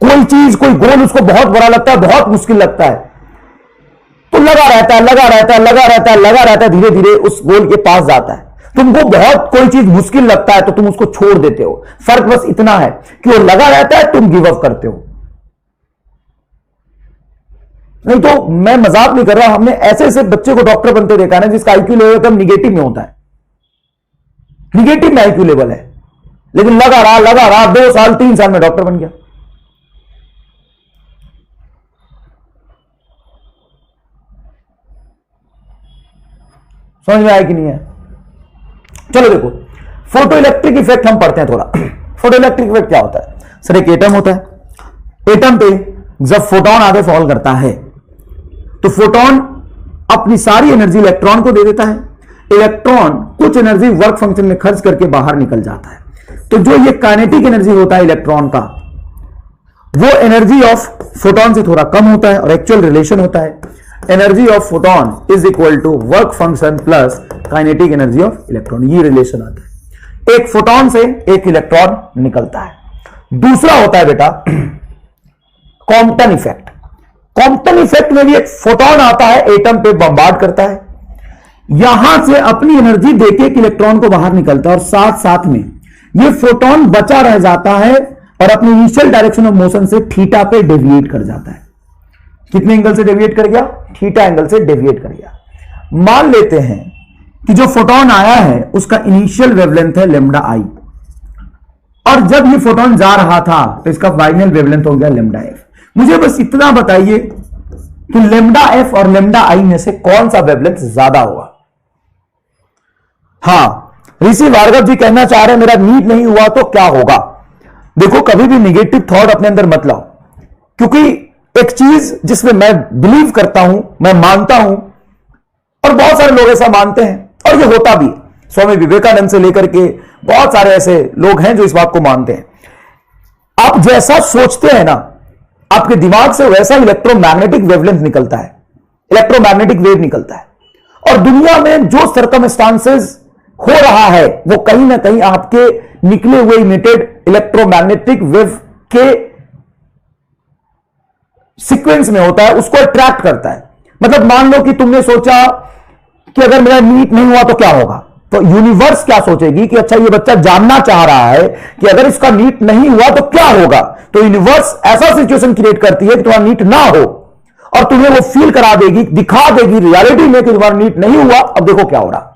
कोई चीज कोई गोल उसको बहुत बड़ा लगता है, बहुत मुश्किल लगता है, तो लगा रहता है लगा रहता है लगा रहता है लगा रहता है, धीरे धीरे उस गोल के पास जाता है। तुमको बहुत कोई चीज मुश्किल लगता है तो तुम उसको छोड़ देते हो। फर्क बस इतना है कि वो लगा रहता है, तुम गिव अप करते हो। नहीं तो मैं मजाक नहीं कर रहा, हमने ऐसे ऐसे बच्चे को डॉक्टर बनते देखा ना जिसका आईक्यू लेवल कम निगेटिव में होता है, निगेटिव में आईक्यू लेवल है, लेकिन लगा रहा 2 साल 3 साल में डॉक्टर बन गया। समझ में आया कि नहीं है? चलो देखो, फोटो इलेक्ट्रिक इफेक्ट हम पढ़ते हैं थोड़ा। फोटो इलेक्ट्रिक इफेक्ट क्या होता है? सर एक एटम होता है, एटम पे जब फोटोन आगे फॉल करता है तो फोटोन अपनी सारी एनर्जी इलेक्ट्रॉन को दे देता है, इलेक्ट्रॉन कुछ एनर्जी वर्क फंक्शन में खर्च करके बाहर निकल जाता है। तो जो ये काइनेटिक एनर्जी होता है इलेक्ट्रॉन का, वो एनर्जी ऑफ फोटोन से थोड़ा कम होता है, और एक्चुअल रिलेशन होता है energy of photon is equal to work function plus kinetic energy of electron. ये रिलेशन आता है, एक फोटोन से एक इलेक्ट्रॉन निकलता है। दूसरा होता है बेटा कॉम्पटन इफेक्ट। कॉम्पटन इफेक्ट में भी एक फोटोन आता है, एटम पे बम्बार्ड करता है, यहां से अपनी एनर्जी देके एक इलेक्ट्रॉन को बाहर निकलता है, और साथ साथ में ये फोटोन बचा रह जाता है और अपनी इनिशियल डायरेक्शन ऑफ मोशन से थीटा पे डेविएट कर जाता है। कितने एंगल से डेविएट कर गया? थीटा एंगल से डेविएट कर गया। मान लेते हैं कि जो फोटोन आया है उसका इनिशियल वेवलेंथ है लेमडा आई, और जब ये फोटोन जा रहा था तो इसका फाइनल वेवलेंथ हो गया लेमडा एफ। मुझे बस इतना बताइए कि लेमडा एफ और लेमडा आई में से कौन सा वेवलेंथ ज्यादा होगा? हां, ऋषि भार्गव जी कहना चाह रहे हैं मेरा नीट नहीं हुआ तो क्या होगा। देखो, कभी भी निगेटिव थॉट अपने अंदर मत लाओ, क्योंकि एक चीज जिसमें मैं बिलीव करता हूं, मैं मानता हूं, और बहुत सारे लोग ऐसा मानते हैं, और ये होता भी। स्वामी विवेकानंद से लेकर के बहुत सारे ऐसे लोग हैं जो इस बात को मानते हैं। आप जैसा सोचते हैं ना, आपके दिमाग से वैसा इलेक्ट्रोमैग्नेटिक वेवलेंथ निकलता है, इलेक्ट्रोमैग्नेटिक वेव निकलता है। और दुनिया में जो सर्कमस्टांसेस हो रहा है वो कहीं ना कहीं आपके निकले हुए इमिटेड इलेक्ट्रोमैग्नेटिक वेव के सीक्वेंस में होता है, उसको अट्रैक्ट करता है। मतलब मान लो कि तुमने सोचा कि अगर मेरा नीट नहीं हुआ तो क्या होगा, तो यूनिवर्स क्या सोचेगी कि अच्छा ये बच्चा जानना चाह रहा है कि अगर इसका नीट नहीं हुआ तो क्या होगा। तो यूनिवर्स ऐसा सिचुएशन क्रिएट करती है कि तुम्हारा नीट ना हो और तुम्हें वो फील करा देगी, दिखा देगी रियलिटी में कि तुम्हारा नीट नहीं हुआ, अब देखो क्या हो रहा।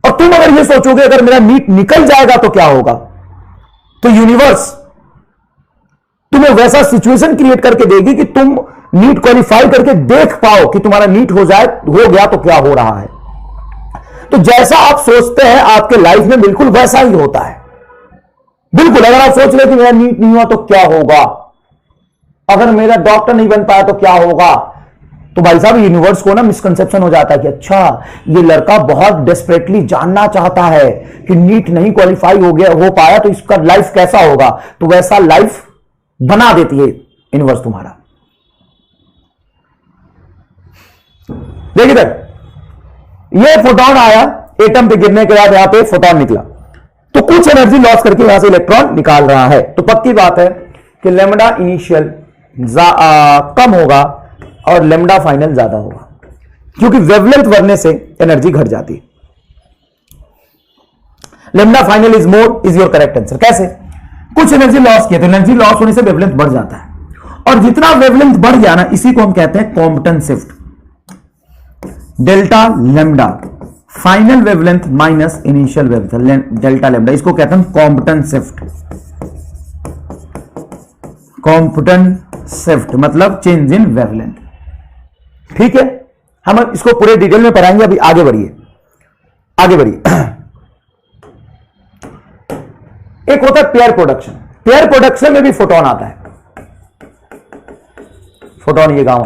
और तुम अगर ये सोचोगे अगर मेरा नीट निकल जाएगा तो क्या होगा, तो यूनिवर्स तुम्हें वैसा सिचुएशन क्रिएट करके देगी कि तुम नीट क्वालिफाई करके देख पाओ कि तुम्हारा नीट हो गया तो क्या हो रहा है। तो जैसा आप सोचते हैं आपके लाइफ में बिल्कुल वैसा ही होता है। बिल्कुल, अगर आप सोच रहे कि मेरा नीट नहीं हुआ तो क्या होगा, अगर मेरा डॉक्टर नहीं बन पाया तो क्या होगा, तो भाई साहब यूनिवर्स को ना मिसकंसेप्शन हो जाता है कि अच्छा ये लड़का बहुत डेस्परेटली जानना चाहता है कि नीट नहीं क्वालिफाई हो पाया तो इसका लाइफ कैसा होगा। तो वैसा लाइफ बना देती है यूनिवर्स तुम्हारा। देखिए इधर ये फोटोन आया, एटम पे गिरने के बाद यहां पे फोटोन निकला, तो कुछ एनर्जी लॉस करके यहां से इलेक्ट्रॉन निकाल रहा है। तो पक्की बात है कि लेमडा इनिशियल कम होगा और लेमडा फाइनल ज्यादा होगा, क्योंकि वेवलेंथ बढ़ने से एनर्जी घट जाती है। Lambda final is more is your correct answer. कैसे? कुछ एनर्जी लॉस किया तो एनर्जी लॉस होने से वेवलेंथ बढ़ जाता है, और जितना वेवलेंथ बढ़ गया ना, इसी को हम कहते हैं Compton shift. Delta lambda final wavelength minus initial wavelength, delta lambda, इसको कहते हैं कॉम्पटन शिफ्ट। कॉम्पटन शिफ्ट मतलब चेंज इन वेवलेंथ। ठीक है, हम इसको पूरे डिटेल में पढ़ाएंगे। अभी आगे बढ़िए, आगे बढ़िए। एक होता है पेयर प्रोडक्शन। पेयर प्रोडक्शन में भी फोटोन आता है। फोटोन ये गांव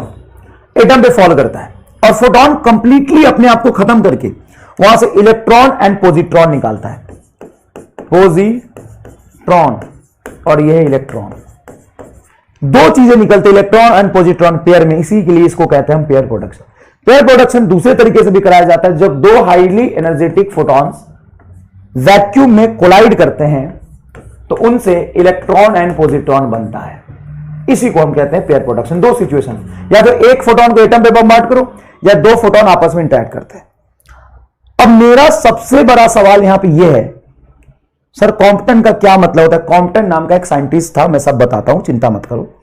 एटम पे फॉल करता है और फोटोन कंप्लीटली अपने आप को खत्म करके वहां से इलेक्ट्रॉन एंड पोजिट्रॉन निकालता है। पोजिट्रॉन और यह इलेक्ट्रॉन, दो चीजें निकलती है इलेक्ट्रॉन एंड पोजिट्रॉन पेयर में, इसी के लिए इसको कहते हैं हम पेयर प्रोडक्शन। पेयर प्रोडक्शन दूसरे तरीके से भी कराया जाता है, जब दो हाईली एनर्जेटिक फोटॉन्स वैक्यूम में कोलाइड करते हैं तो उनसे इलेक्ट्रॉन एंड पोजिट्रॉन बनता है। इसी को हम कहते हैं पेयर प्रोडक्शन। दो सिचुएशन, या तो एक फोटोन को एटम पे बम्बार्ड करो या दो फोटोन आपस में इंटरैक्ट करते हैं। अब मेरा सबसे बड़ा सवाल यहां पे यह है, सर कॉम्पटन का क्या मतलब होता है? कॉम्पटन नाम का एक साइंटिस्ट था, मैं सब बताता हूं, चिंता मत करो,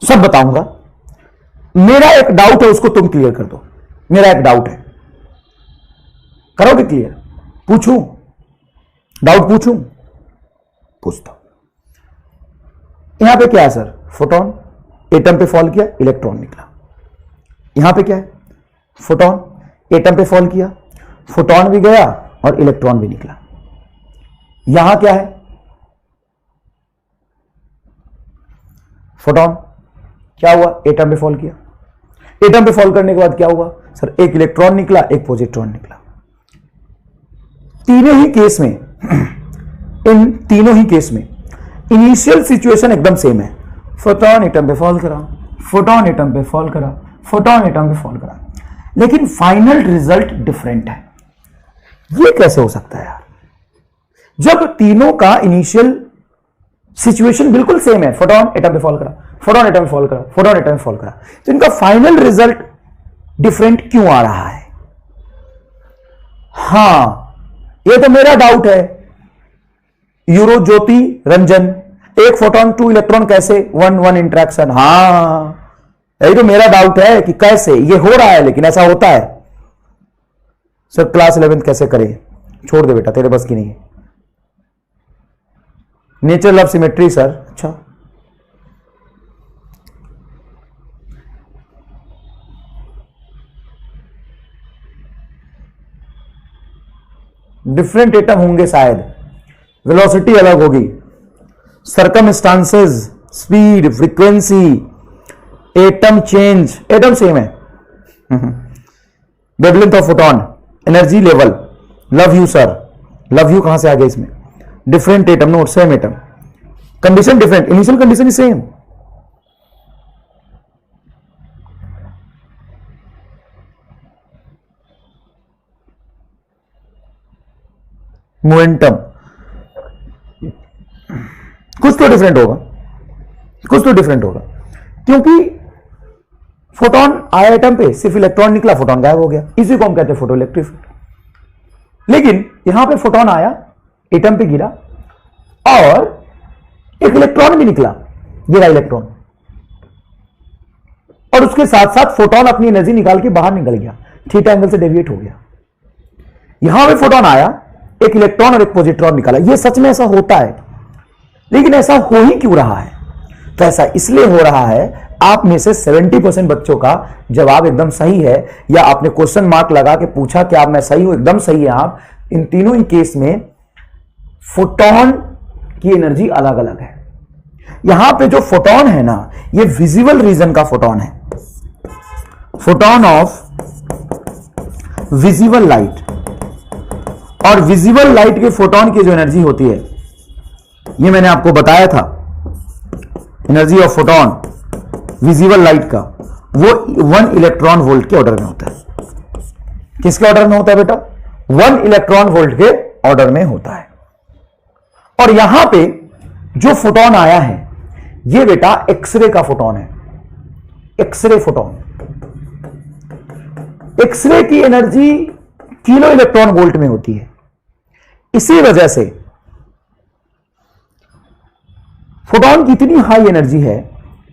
सब बताऊंगा। मेरा एक डाउट है, उसको तुम क्लियर कर दो। मेरा एक डाउट है, करोगे क्लियर? पूछूं डाउट? पूछूं? पूछता हूं। यहां पे क्या है सर? फोटोन एटम पे फॉल किया, इलेक्ट्रॉन निकला। यहां पे क्या है? फोटोन एटम पे फॉल किया, फोटोन भी गया और इलेक्ट्रॉन भी निकला। यहां क्या है? फोटोन क्या हुआ? एटम पे फॉल किया, एटम पे फॉल करने के बाद क्या हुआ सर? एक इलेक्ट्रॉन निकला, एक पॉजिट्रॉन निकला। तीनों ही केस में इन तीनों ही केस में इनिशियल सिचुएशन एकदम सेम है। फोटोन एटम पे फॉल करा, फोटोन एटम पे फॉल करा, फोटोन एटम पे फॉल करा, लेकिन फाइनल रिजल्ट डिफरेंट है। ये कैसे हो सकता है यार? जब तीनों का इनिशियल सिचुएशन बिल्कुल सेम है, फोटोन एटम पे फॉल करा, फोटोन एटम पे फॉल करा, फोटोन एटम पे फॉल करा, तो इनका फाइनल रिजल्ट डिफरेंट क्यों आ रहा है? हां, ये तो मेरा डाउट है। यूरो ज्योति रंजन, एक फोटोन टू इलेक्ट्रॉन कैसे? One one interaction. हां, यही तो मेरा डाउट है कि कैसे ये हो रहा है, लेकिन ऐसा होता है। सर क्लास 11th कैसे करें? छोड़ दे बेटा, तेरे बस की नहीं है। Nature love symmetry sir. अच्छा, डिफरेंट एटम होंगे शायद, वेलोसिटी अलग होगी, circumstances, speed, frequency, atom change, atom same है। Wavelength of photon, energy level, love you sir, love you कहां से आ गया इसमें? Different atom, no same atom, condition different, initial condition is same. Momentum कुछ तो डिफरेंट होगा, कुछ तो डिफरेंट होगा, क्योंकि फोटोन आया एटम पे, सिर्फ इलेक्ट्रॉन निकला, फोटोन गायब हो गया, इसी को हम कहते हैं फोटो इलेक्ट्रिक इफेक्ट। लेकिन यहां पे फोटोन आया, एटम पे गिरा और एक इलेक्ट्रॉन भी निकला, ये रहा इलेक्ट्रॉन, और उसके साथ साथ फोटोन अपनी एनर्जी निकाल के बाहर निकल गया, थीटा एंगल से डेविएट हो गया। यहां पे फोटोन आया, एक इलेक्ट्रॉन और एक पॉजिट्रॉन निकाला। यह सच में ऐसा होता है, लेकिन ऐसा हो ही क्यों रहा है? तो ऐसा इसलिए हो रहा है, आप में से 70% बच्चों का जवाब एकदम सही है, या आपने क्वेश्चन मार्क लगा के पूछा कि आप मैं सही हूं, एकदम सही है आप। इन तीनों ही केस में फोटोन की एनर्जी अलग अलग है। यहां पे जो फोटोन है ना, ये विजिबल रीजन का फोटोन है, फोटोन ऑफ विजिबल लाइट। और विजिबल लाइट के फोटोन की जो एनर्जी होती है, ये मैंने आपको बताया था, energy of photon visible light का, वो 1 इलेक्ट्रॉन वोल्ट के ऑर्डर में होता है। किसके ऑर्डर में होता है बेटा? 1 इलेक्ट्रॉन वोल्ट के ऑर्डर में होता है। और यहां पे जो फोटोन आया है, ये बेटा एक्सरे का फोटोन है, एक्सरे फोटोन। एक्सरे की एनर्जी किलो इलेक्ट्रॉन वोल्ट में होती है। इसी वजह से फोटोन की इतनी हाई एनर्जी है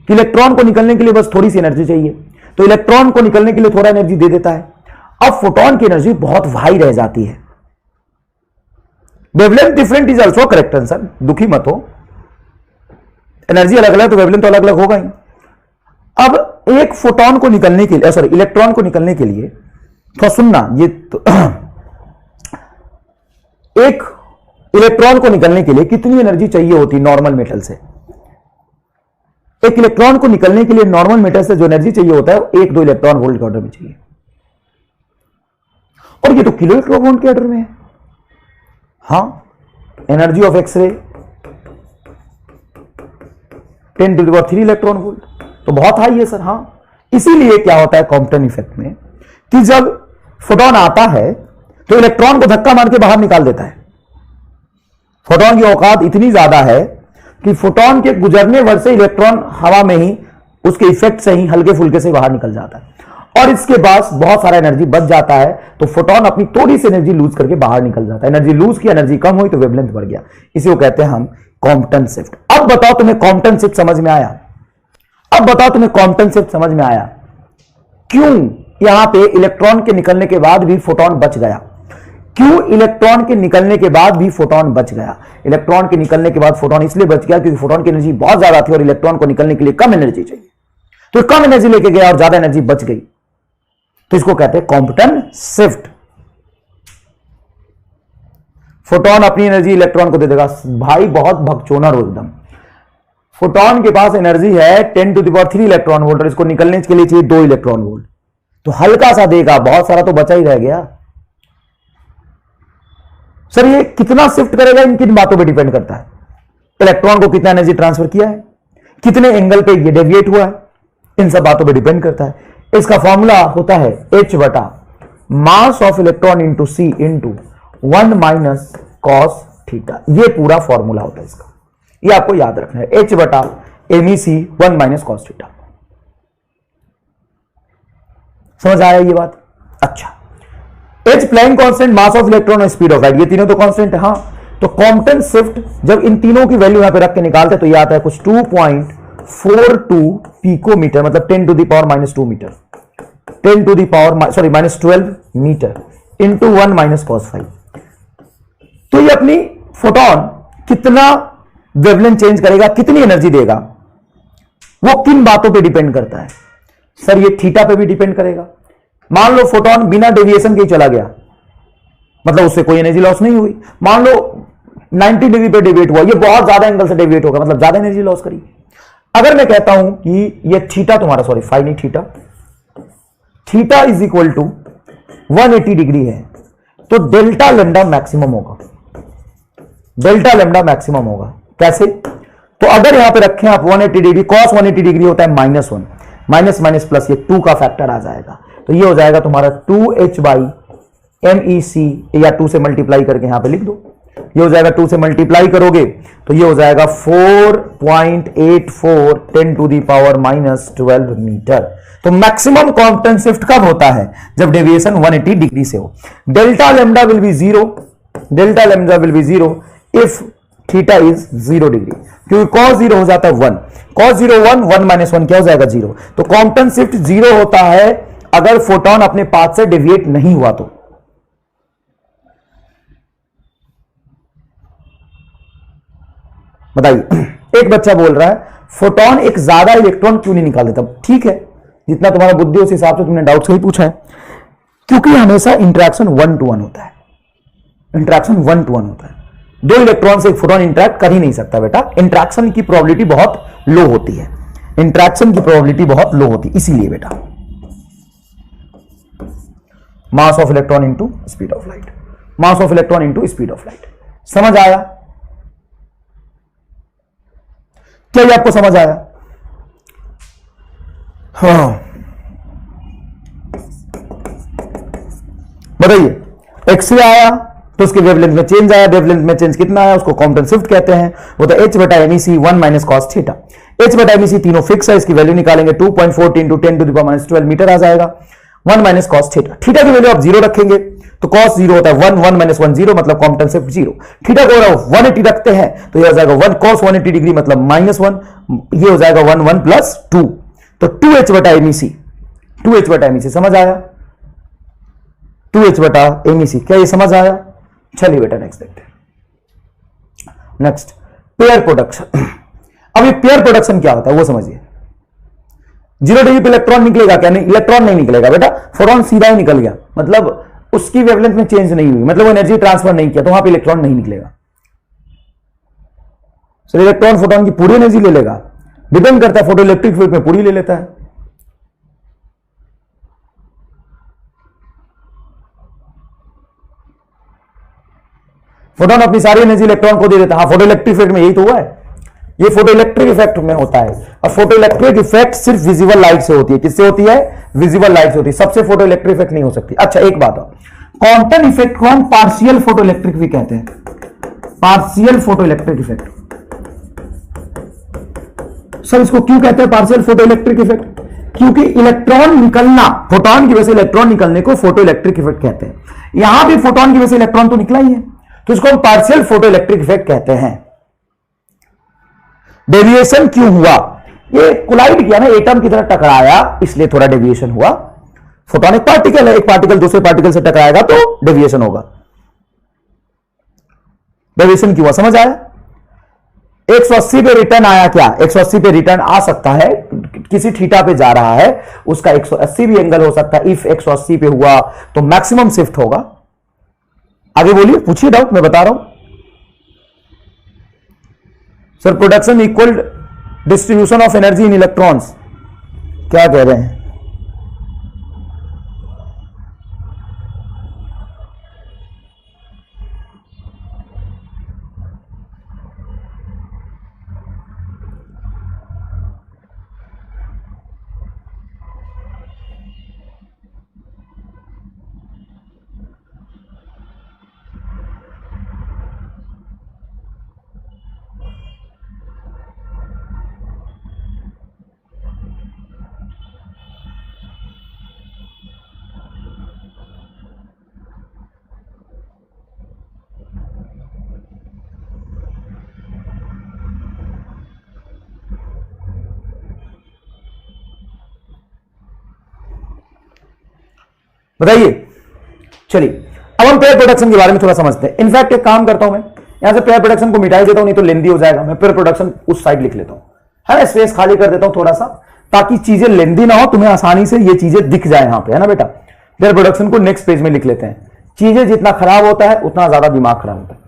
कि इलेक्ट्रॉन को निकलने के लिए बस थोड़ी सी एनर्जी चाहिए, तो इलेक्ट्रॉन को निकलने के लिए थोड़ा एनर्जी दे देता है। अब फोटोन की एनर्जी बहुत हाई रह जाती है। Wavelength different is also correct answer, दुखी मत हो, एनर्जी अलग अलग तो वेवलेंथ तो अलग अलग होगा ही। अब एक फोटोन को निकलने के लिए, सॉरी इलेक्ट्रॉन को निकलने के लिए, तो सुनना ये तो, एक इलेक्ट्रॉन को निकलने के लिए कितनी एनर्जी चाहिए होती नॉर्मल मेटल से? एक इलेक्ट्रॉन को निकलने के लिए नॉर्मल मेटल से जो एनर्जी चाहिए होता है, 1-2 इलेक्ट्रॉन वोल्ट के ऑर्डर में चाहिए, और ये तो किलो इलेक्ट्रॉन वोल्ट के ऑर्डर में है। हां, energy of X ray 10⁻³ electron volt, तो बहुत हाई है सर। हां, इसीलिए क्या होता है कॉम्पटन इफेक्ट में कि जब फोटोन आता है तो इलेक्ट्रॉन को धक्का मार के बाहर निकाल देता है। फोटोन की औकात इतनी ज्यादा है कि फोटोन के गुजरने भर से इलेक्ट्रॉन हवा में ही उसके इफेक्ट से ही हल्के फुल्के से बाहर निकल जाता है, और इसके बाद बहुत सारा एनर्जी बच जाता है, तो फोटोन अपनी थोड़ी सी एनर्जी लूज करके बाहर निकल जाता है। एनर्जी लूज की, एनर्जी कम हुई तो वेवलेंथ बढ़ गया, इसी को कहते हैं हम कॉम्पटन शिफ्ट। अब बताओ तुम्हें कॉम्पटन शिफ्ट समझ में आया? अब बताओ तुम्हें कॉम्पटन शिफ्ट समझ में आया क्यों यहां पे इलेक्ट्रॉन के निकलने के बाद भी फोटोन बच गया? क्यों इलेक्ट्रॉन के निकलने के बाद भी फोटोन बच गया? इलेक्ट्रॉन के निकलने के बाद फोटोन इसलिए बच गया क्योंकि फोटोन की एनर्जी बहुत ज्यादा थी और इलेक्ट्रॉन को निकलने के लिए कम एनर्जी चाहिए, तो कम एनर्जी लेके गया और ज्यादा एनर्जी बच गई, तो इसको कहते हैं कॉम्पटन शिफ्ट। फोटोन अपनी एनर्जी इलेक्ट्रॉन को दे देगा। भाई बहुत भगचोना रो एकदम। फोटोन के पास एनर्जी है 10⁻³ इलेक्ट्रॉन वोल्ट, और इसको निकलने के लिए चाहिए 2 इलेक्ट्रॉन वोल्ट, तो हल्का सा देगा, बहुत सारा तो बचा ही रह गया। सर ये कितना शिफ्ट करेगा, इन किन बातों पे डिपेंड करता है? इलेक्ट्रॉन को कितना एनर्जी ट्रांसफर किया है, कितने एंगल पे ये डेविएट हुआ है, इन सब बातों पे डिपेंड करता है। इसका फॉर्मूला होता है H बटा मास of electron into C into 1 minus cos theta. ये पूरा फॉर्मूला होता है इसका, ये आपको याद रखना है, H बटा MEC 1 माइनस कॉस थीटा। समझ आया ये बात? अच्छा, H Planck constant, mass of electron और स्पीड ऑफ लाइट, ये तीनों तो कांस्टेंट है। हाँ, तो कॉम्पटन शिफ्ट जब इन तीनों की वैल्यू यहां पे रख के निकालते तो ये आता है कुछ 2.42 पिकोमीटर, मतलब 10⁻² metre, 12 metre into 1 minus cos 5। तो ये अपनी फोटोन कितना वेवलेंथ चेंज करेगा, कितनी एनर्जी देगा, वो किन बातों पे डिपेंड करता है? सर ये थीटा पे भी डिपेंड करेगा। मान लो फोटोन बिना डेविएशन के ही चला गया, मतलब उससे कोई एनर्जी लॉस नहीं हुई। मान लो 90 डिग्री पे डेविएट हुआ, ये बहुत ज्यादा एंगल से डेविएट होगा, मतलब ज्यादा एनर्जी लॉस करी। अगर मैं कहता हूं कि ये थीटा तुम्हारा, सॉरी फाइ नहीं, theta is equal to 180 degree है, तो डेल्टा लैम्डा मैक्सिमम होगा। डेल्टा लैम्डा मैक्सिमम होगा कैसे? तो अगर यहां पे रखें आप 180 डिग्री, कॉस 180 डिग्री होता है -1, माइनस माइनस प्लस, ये 2 का फैक्टर आ जाएगा, तो ये हो जाएगा तुम्हारा 2h/MEC, या 2 से मल्टीप्लाई करके यहां पे लिख दो, ये हो जाएगा 2 से मल्टीप्लाई करोगे तो ये हो जाएगा 4.84 10⁻⁻12 मीटर। तो मैक्सिमम कांस्टेंट शिफ्ट कब होता है? जब डेविएशन 180 डिग्री से हो। Delta lambda will be zero, delta lambda will be zero if theta is 0 degree, क्योंकि कॉस 0 हो जाता है 1, कॉस 0 1, 1 माइनस 1 क्या हो जाएगा 0। तो कांस्टेंट शिफ्ट 0 होता है अगर फोटोन अपने पाथ से डेविएट नहीं हुआ तो। बताइए, एक बच्चा बोल रहा है फोटोन एक ज्यादा इलेक्ट्रॉन क्यों नहीं निकाल देता? ठीक है, जितना तुम्हारा बुद्धि उस हिसाब से तुमने डाउट सही पूछा है, क्योंकि हमेशा इंटरेक्शन 1 to 1 होता है, इंटरेक्शन 1 to 1 होता है। दो इलेक्ट्रॉन से एक फोटोन इंटरेक्ट कर ही नहीं सकता बेटा, इंटरेक्शन की प्रोबेबिलिटी बहुत लो होती है, इंटरेक्शन की प्रोबेबिलिटी बहुत लो होती है, इसीलिए बेटा मास of electron into speed of light, mass of electron into speed of light. समझ आया? क्या ये आपको समझ आया? हाँ, बताइए। एक्सरे आया तो उसके वेवलेंथ में चेंज आया, वेवलेंथ में चेंज कितना आया उसको कांस्टेंट शिफ्ट कहते हैं, वो तो h बटा MEC 1 minus cos theta. h बटा MEC तीनों फिक्स है, इसकी वैल्यू निकालेंगे 2.14 into 10 to the power -12 metre आ जाएगा। 1 माइनस कॉस थीटा, थीटा की वैल्यू आप 0 रखेंगे तो कॉस 0 होता है 1, 1 माइनस 1 0, मतलब कांस्टेंट शिफ्ट 0। थीटा को 180 रखते हैं तो ये हो जाएगा 1 कॉस 180 डिग्री मतलब -1, ये हो जाएगा 1 1 प्लस 2, तो 2h बटा MEC, 2h बटा MEC। समझ आया? 2h बटा MEC, क्या ये समझ आया? चलिए बेटा नेक्स्ट देखते हैं। Next pair production. अब ये पेयर प्रोडक्शन क्या होता है वो समझिए। 0 डिग्री पे इलेक्ट्रॉन निकलेगा क्या? नहीं, इलेक्ट्रॉन नहीं निकलेगा बेटा, फोटोन सीधा ही निकल गया, मतलब उसकी वेवलेंथ में चेंज नहीं हुई, मतलब वो एनर्जी ट्रांसफर नहीं किया, तो वहां पे इलेक्ट्रॉन नहीं निकलेगा। सर इलेक्ट्रॉन फोटोन की पूरी एनर्जी ले लेगा? डिपेंड करता है, फोटो इलेक्ट्रिक फील्ड में पूरी ले लेता है। फोटोन अपनी सारी एनर्जी इलेक्ट्रॉन को दे देता है। हाँ, फोटो इलेक्ट्रिक इफेक्ट में यही तो हुआ है, ये फोटो इलेक्ट्रिक इफेक्ट में होता है। और फोटो इलेक्ट्रिक इफेक्ट सिर्फ विजिबल लाइट से होती है। किससे होती है? विजिबल लाइट से होती है, सबसे फोटो इलेक्ट्रिक इफेक्ट नहीं हो सकती। अच्छा एक बात और, क्वांटम इफेक्ट को हम पार्शियल फोटो इलेक्ट्रिक भी कहते हैं, partial photo electric effect. Sir इसको क्यों कहते हैं पार्शियल फोटो इलेक्ट्रिक इफेक्ट? क्योंकि इलेक्ट्रॉन निकलना, फोटोन की वजह से इलेक्ट्रॉन निकलने को फोटो इलेक्ट्रिक इफेक्ट कहते हैं। यहां भी फोटोन की वजह से इलेक्ट्रॉन तो निकला ही है, तो इसको हम पार्शियल फोटो इलेक्ट्रिक इफेक्ट कहते हैं। डेविएशन क्यों हुआ? ये कोलाइड किया ना, एटम की तरह टकराया, इसलिए थोड़ा डेविएशन हुआ। फोटोन एक पार्टिकल है, एक पार्टिकल दूसरे पार्टिकल से टकराएगा तो डेविएशन होगा। डेविएशन क्यों हुआ समझ आया? 180 पे रिटर्न आया क्या? 180 पे रिटर्न आ सकता है, किसी थीटा पे जा रहा है, उसका 180 भी एंगल हो सकता है। इफ 180 पे हुआ तो मैक्सिमम शिफ्ट होगा। आगे बोलिए, पूछिए डाउट, मैं बता रहा हूं। Sir production equal distribution of energy in electrons, क्या कह रहे हैं? बताइए। चलिए अब हम पेयर प्रोडक्शन के बारे में थोड़ा समझते हैं। इनफैक्ट एक काम करता हूं, मैं यहां से पेयर प्रोडक्शन को मिटा देता हूं, नहीं तो लेंदी हो जाएगा। मैं पेयर प्रोडक्शन उस साइड लिख लेता हूं, है ना, स्पेस खाली कर देता हूं थोड़ा सा, ताकि चीजें लेंदी ना हो, तुम्हें आसानी से ये चीजें दिख जाए यहां पे, है ना बेटा। पेयर प्रोडक्शन को नेक्स्ट पेज में लिख लेते हैं। चीजें जितना खराब होता है उतना ज्यादा दिमाग खराब होता है।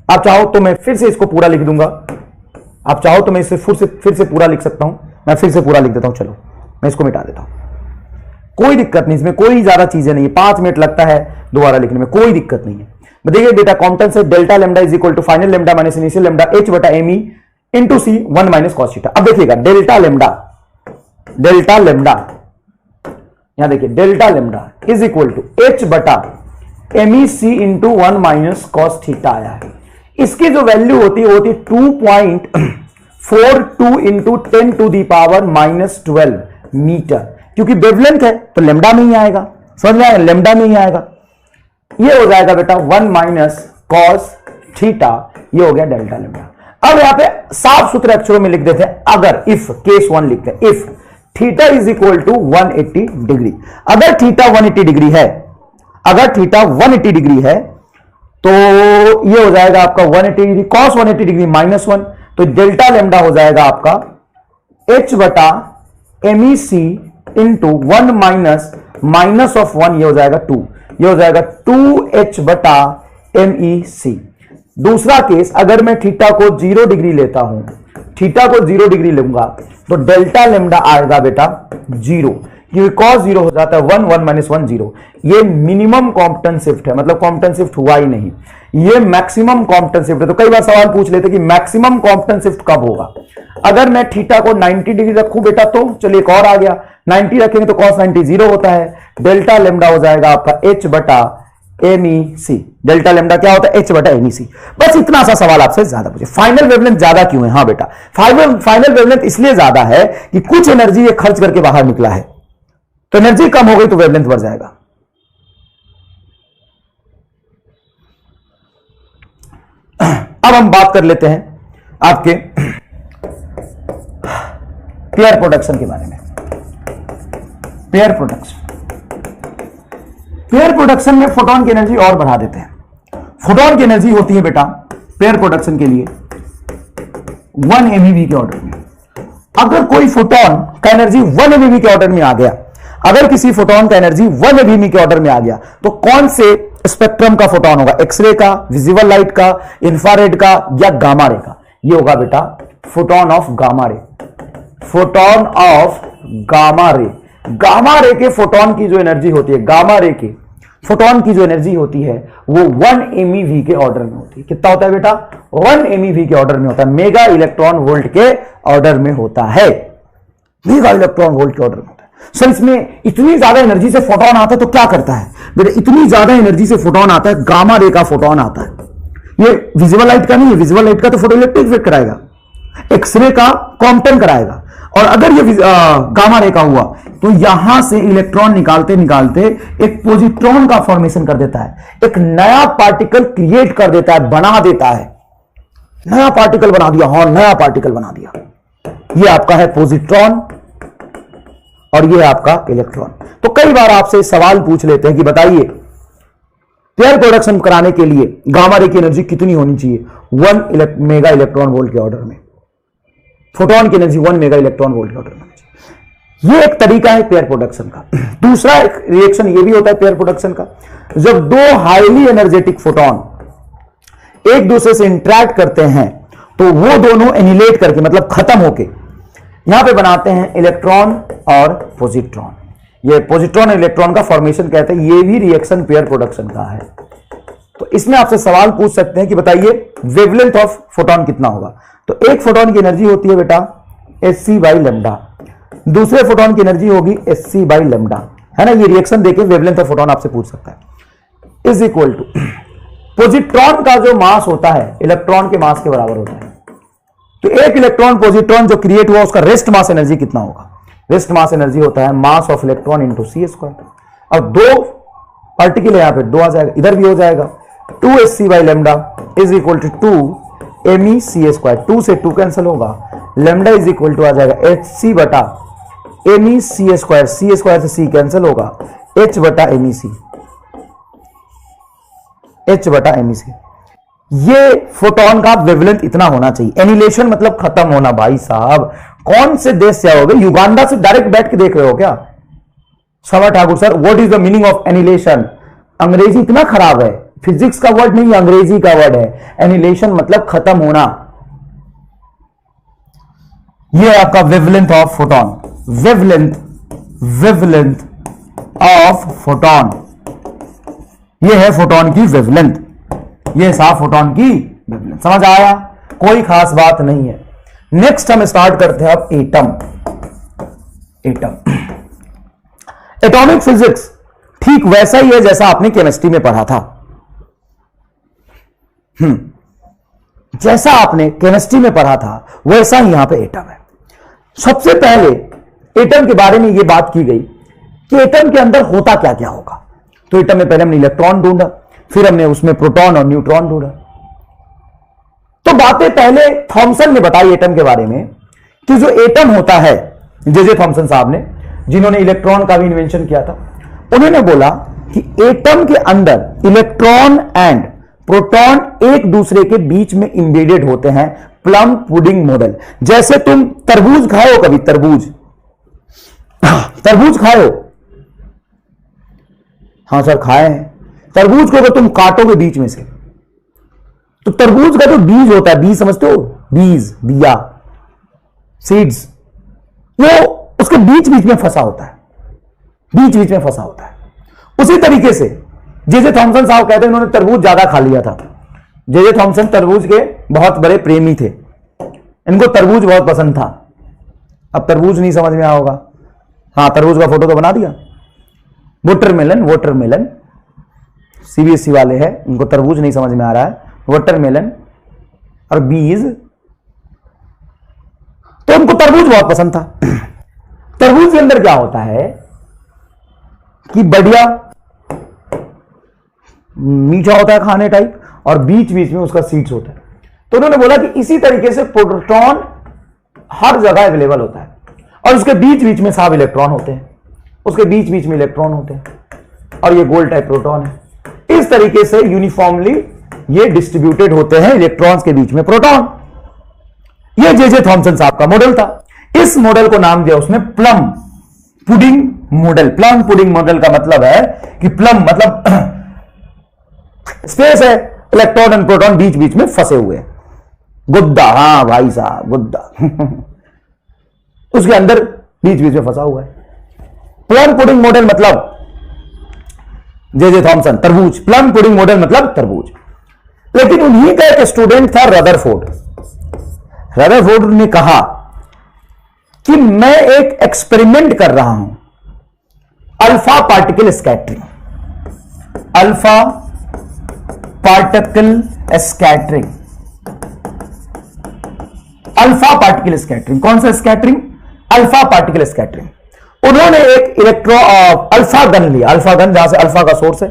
आप चाहो तो मैं फिर से इसको पूरा लिख दूंगा, आप चाहो तो मैं इसे फिर से पूरा लिख सकता हूं। मैं फिर से पूरा लिख देता हूं, चलो मैं इसको मिटा देता हूं, कोई दिक्कत नहीं, इसमें कोई ज्यादा चीजें नहीं है, 5 मिनट लगता है दोबारा लिखने में, कोई दिक्कत नहीं है। देखिए डेटा कॉम्पटेंस है, delta lambda is equal to final lambda minus initial lambda h बटा M E into C 1 minus cos theta. अब देखिएगा डेल्टा लेमडा यहां देखिए delta lambda is equal to h बटा M E C into 1 minus cos theta आया है। इसकी जो वैल्यू होती है वो होती है 2.42 into 10 to the power -12 metre, क्योंकि वेवलेंथ है तो लेमडा में ही आएगा, समझ में आएगा, लेमडा में ही आएगा। ये हो जाएगा बेटा 1 माइनस कॉस थीटा, ये हो गया डेल्टा लेमडा। अब यहां पे साफ सुथरे अक्षरों में लिख देते हैं, अगर इफ केस 1 लिखते हैं, if theta is equal to 180 degree, अगर थीटा 180 डिग्री है, अगर थीटा 180 डिग्री है तो ये हो जाएगा आपका 180 डिग्री कॉस 180 डिग्री -1, तो डेल्टा लेमडा हो जाएगा आपका h बटा MEC इंटू 1 माइनस ऑफ 1, ये हो जाएगा 2, ये हो जाएगा 2h बटा MEC। दूसरा केस, अगर मैं थीटा को 0 डिग्री लेता हूं, थीटा को 0 डिग्री लूंगा तो डेल्टा लेमडा आएगा बेटा 0, क्योंकि cos 0 हो जाता है 1, 1 माइनस 1 0। ये मिनिमम कॉम्पटन शिफ्ट है, मतलब कॉम्पटन शिफ्ट हुआ ही नहीं, ये मैक्सिमम कॉम्पटन शिफ्ट है। तो कई बार सवाल पूछ लेते कि मैक्सिमम कॉम्पटन शिफ्ट कब होगा। अगर मैं थीटा को 90 डिग्री रखूं बेटा, तो चलिए एक और आ गया, 90 रखेंगे तो cos 90 0 होता है, डेल्टा लेमडा हो जाएगा आपका h बटा MEC। डेल्टा लेमडा क्या होता है? h बटा MEC। बस इतना सा सवाल आपसे ज्यादा पूछे। फाइनल वेवलेंथ ज्यादा क्यों है? हाँ बेटा, फाइनल वेवलेंथ इसलिए ज्यादा है कि कुछ एनर्जी ये खर्च करके बाहर निकला है, तो एनर्जी कम हो गई तो वेवलेंथ बढ़ जाएगा। अब हम बात कर लेते हैं आपके पेयर प्रोडक्शन के बारे में। पेयर प्रोडक्शन, पेयर प्रोडक्शन में फोटोन की एनर्जी और बढ़ा देते हैं। फोटोन की एनर्जी होती है बेटा पेयर प्रोडक्शन के लिए 1 MeV के ऑर्डर में। अगर कोई फोटोन का एनर्जी 1 MeV के ऑर्डर में आ गया, अगर किसी फोटोन का एनर्जी 1 MeV के ऑर्डर में आ गया, तो कौन से स्पेक्ट्रम का फोटोन होगा? एक्सरे का, विजिबल लाइट का, इंफ्रारेड का या गामा रे का? ये होगा बेटा photon of gamma ray, photon of gamma ray. Gamma ray के फोटोन की जो एनर्जी होती है, गामा रे के फोटोन की जो एनर्जी होती है वो 1 MeV के ऑर्डर में होती है। कितना होता है बेटा? 1 MeV के ऑर्डर में होता है, मेगा इलेक्ट्रॉन वोल्ट के ऑर्डर में होता है, मेगा इलेक्ट्रॉन वोल्ट के ऑर्डर में होता है। सर इसमें इतनी ज्यादा एनर्जी से फोटोन आता है तो क्या करता है बेटा? इतनी ज्यादा एनर्जी से फोटोन आता है, गामा रे का फोटोन आता है। ये विजिबल लाइट का नहीं है, विजिबल लाइट का तो फोटो इलेक्ट्रिक इफेक्ट कराएगा, एक्सरे का कॉम्पटन कराएगा, और अगर ये गामा रे का हुआ तो यहां से इलेक्ट्रॉन निकालते निकालते एक पॉजिट्रॉन का फॉर्मेशन कर देता है, एक नया पार्टिकल क्रिएट कर देता है, बना देता है, नया पार्टिकल बना दिया, हाँ नया पार्टिकल बना दिया। ये आपका है पॉजिट्रॉन और ये है आपका इलेक्ट्रॉन। तो कई बार आपसे सवाल पूछ लेते हैं कि बताइए पेयर प्रोडक्शन कराने के लिए गामा रे की एनर्जी कितनी होनी चाहिए? 1 मेगा इलेक्ट्रॉन वोल्ट के ऑर्डर में। फोटोन की एनर्जी 1 मेगा इलेक्ट्रॉन वोल्ट के ऑर्डर में। ये एक तरीका है पेयर प्रोडक्शन का। दूसरा एक रिएक्शन ये भी होता है पेयर प्रोडक्शन का, जब दो हाईली एनर्जेटिक फोटोन एक दूसरे से इंटरैक्ट करते हैं तो वो दोनों एनिलेट करके, मतलब खत्म होके यहां पे बनाते हैं इलेक्ट्रॉन और पॉजिट्रॉन। ये पॉजिट्रॉन इलेक्ट्रॉन का फॉर्मेशन कहते हैं। ये भी रिएक्शन पेयर प्रोडक्शन का है। तो इसमें आपसे सवाल पूछ सकते हैं कि बताइए वेवलेंथ ऑफ फोटोन कितना होगा? तो एक फोटोन की एनर्जी होती है बेटा Hc बाई लेमडा, दूसरे फोटोन की एनर्जी होगी Hc बाई लेमडा, है ना। ये रिएक्शन देके वेवलेंथ ऑफ फोटोन आपसे पूछ सकता है। इज इक्वल टू पॉजिट्रॉन का जो मास होता है इलेक्ट्रॉन के मास के बराबर होता है। तो एक इलेक्ट्रॉन पॉजिट्रॉन जो क्रिएट हुआ उसका रेस्ट मास एनर्जी कितना होगा? रेस्ट मास एनर्जी होता है mass of electron into C square. अब दो पार्टिकल यहां पे 2 आ जाएगा, इधर भी हो जाएगा 2Hc by lambda is equal to 2 MEC square. 2 से 2 कैंसिल होगा, लेमडा इज इक्वल टू आ जाएगा Hc बटा MEC स्क्वायर, सी स्क्वायर से सी कैंसिल होगा, H बटा MEC, H बटा MEC। ये फोटोन का वेवलेंथ इतना होना चाहिए। एनिलेशन मतलब खत्म होना। भाई साहब कौन से देश से आओगे? युगांडा से डायरेक्ट बैठ के देख रहे हो क्या? सवा Thakur sir what is the meaning of annihilation? अंग्रेजी इतना खराब है, फिजिक्स का वर्ड नहीं अंग्रेजी का वर्ड है। एनिलेशन मतलब खत्म होना। ये है आपका wavelength of photon, wavelength of photon. ये है फोटोन की वेवलेंथ, ये साफ फोटोन की वेवलेंथ। समझ आया? कोई खास बात नहीं है। नेक्स्ट हम स्टार्ट करते हैं अब एटम। एटॉमिक फिजिक्स ठीक वैसा ही है जैसा आपने केमिस्ट्री में पढ़ा था। जैसा आपने केमिस्ट्री में पढ़ा था वैसा ही यहां पे एटम है। सबसे पहले एटम के बारे में यह बात की गई कि एटम के अंदर होता क्या क्या होगा। तो एटम में पहले हमने इलेक्ट्रॉन ढूंढा, फिर हमने उसमें प्रोटॉन और न्यूट्रॉन ढूंढा। तो बातें पहले थॉमसन ने बताई एटम के बारे में कि जो एटम होता है, जे थॉमसन साहब ने, जिन्होंने इलेक्ट्रॉन का भी इन्वेंशन किया था, उन्होंने बोला कि एटम के अंदर इलेक्ट्रॉन एंड प्रोटॉन एक दूसरे के बीच में इंबेडेड होते हैं, प्लम पुडिंग मॉडल। जैसे तुम तरबूज खाए हो, कभी तरबूज खाए हो? हाँ सर खाए हैं। तरबूज को अगर तुम काटोगे बीच में से, तो तरबूज का जो बीज होता है, बीज समझते हो, बीज, बिया, सीड्स, वो उसके बीच बीच में फंसा होता है, बीच बीच में फंसा होता है। उसी तरीके से जे थॉमसन साहब कहते हैं उन्होंने तरबूज ज्यादा खा लिया था। जे थॉमसन तरबूज के बहुत बड़े प्रेमी थे, इनको तरबूज बहुत पसंद था। अब तरबूज नहीं समझ में आया होगा, हाँ तरबूज का फोटो तो बना दिया। वाटरमेलन सीबीएसई वाले हैं, इनको तरबूज नहीं समझ में आ रहा है, वाटरमेलन और बीज, तो उनको तरबूज बहुत पसंद था। तरबूज के अंदर क्या होता है कि बढ़िया मीठा होता है खाने टाइप, और बीच बीच में उसका सीड्स होता है। तो उन्होंने बोला कि इसी तरीके से प्रोटॉन हर जगह अवेलेबल होता है, और उसके बीच बीच में सब इलेक्ट्रॉन होते हैं, उसके बीच बीच में इलेक्ट्रॉन होते हैं, और ये गोल्ड टाइप प्रोटॉन है। इस तरीके से यूनिफॉर्मली ये डिस्ट्रीब्यूटेड होते हैं इलेक्ट्रॉन्स के बीच में प्रोटॉन। ये जे थॉमसन साहब का मॉडल था। इस मॉडल को नाम दिया उसने plum pudding model. Plum pudding model का मतलब है कि प्लम मतलब स्पेस है, इलेक्ट्रॉन एंड प्रोटॉन बीच बीच में फंसे हुए, गुद्दा, हाँ भाई साहब गुद्दा उसके अंदर बीच बीच में फंसा हुआ है। प्लम पुडिंग मॉडल मतलब जे थॉमसन, तरबूज, प्लम पुडिंग मॉडल मतलब तरबूज। लेकिन उन्हीं का एक स्टूडेंट था रदरफोर्ड। रदरफोर्ड ने कहा कि मैं एक एक्सपेरिमेंट कर रहा हूं, alpha particle scattering. Alpha particle scattering, alpha particle scattering. कौन सा स्कैटरिंग? Alpha particle scattering. उन्होंने एक अल्फा गन लिया, अल्फा गन जहां से अल्फा का सोर्स है,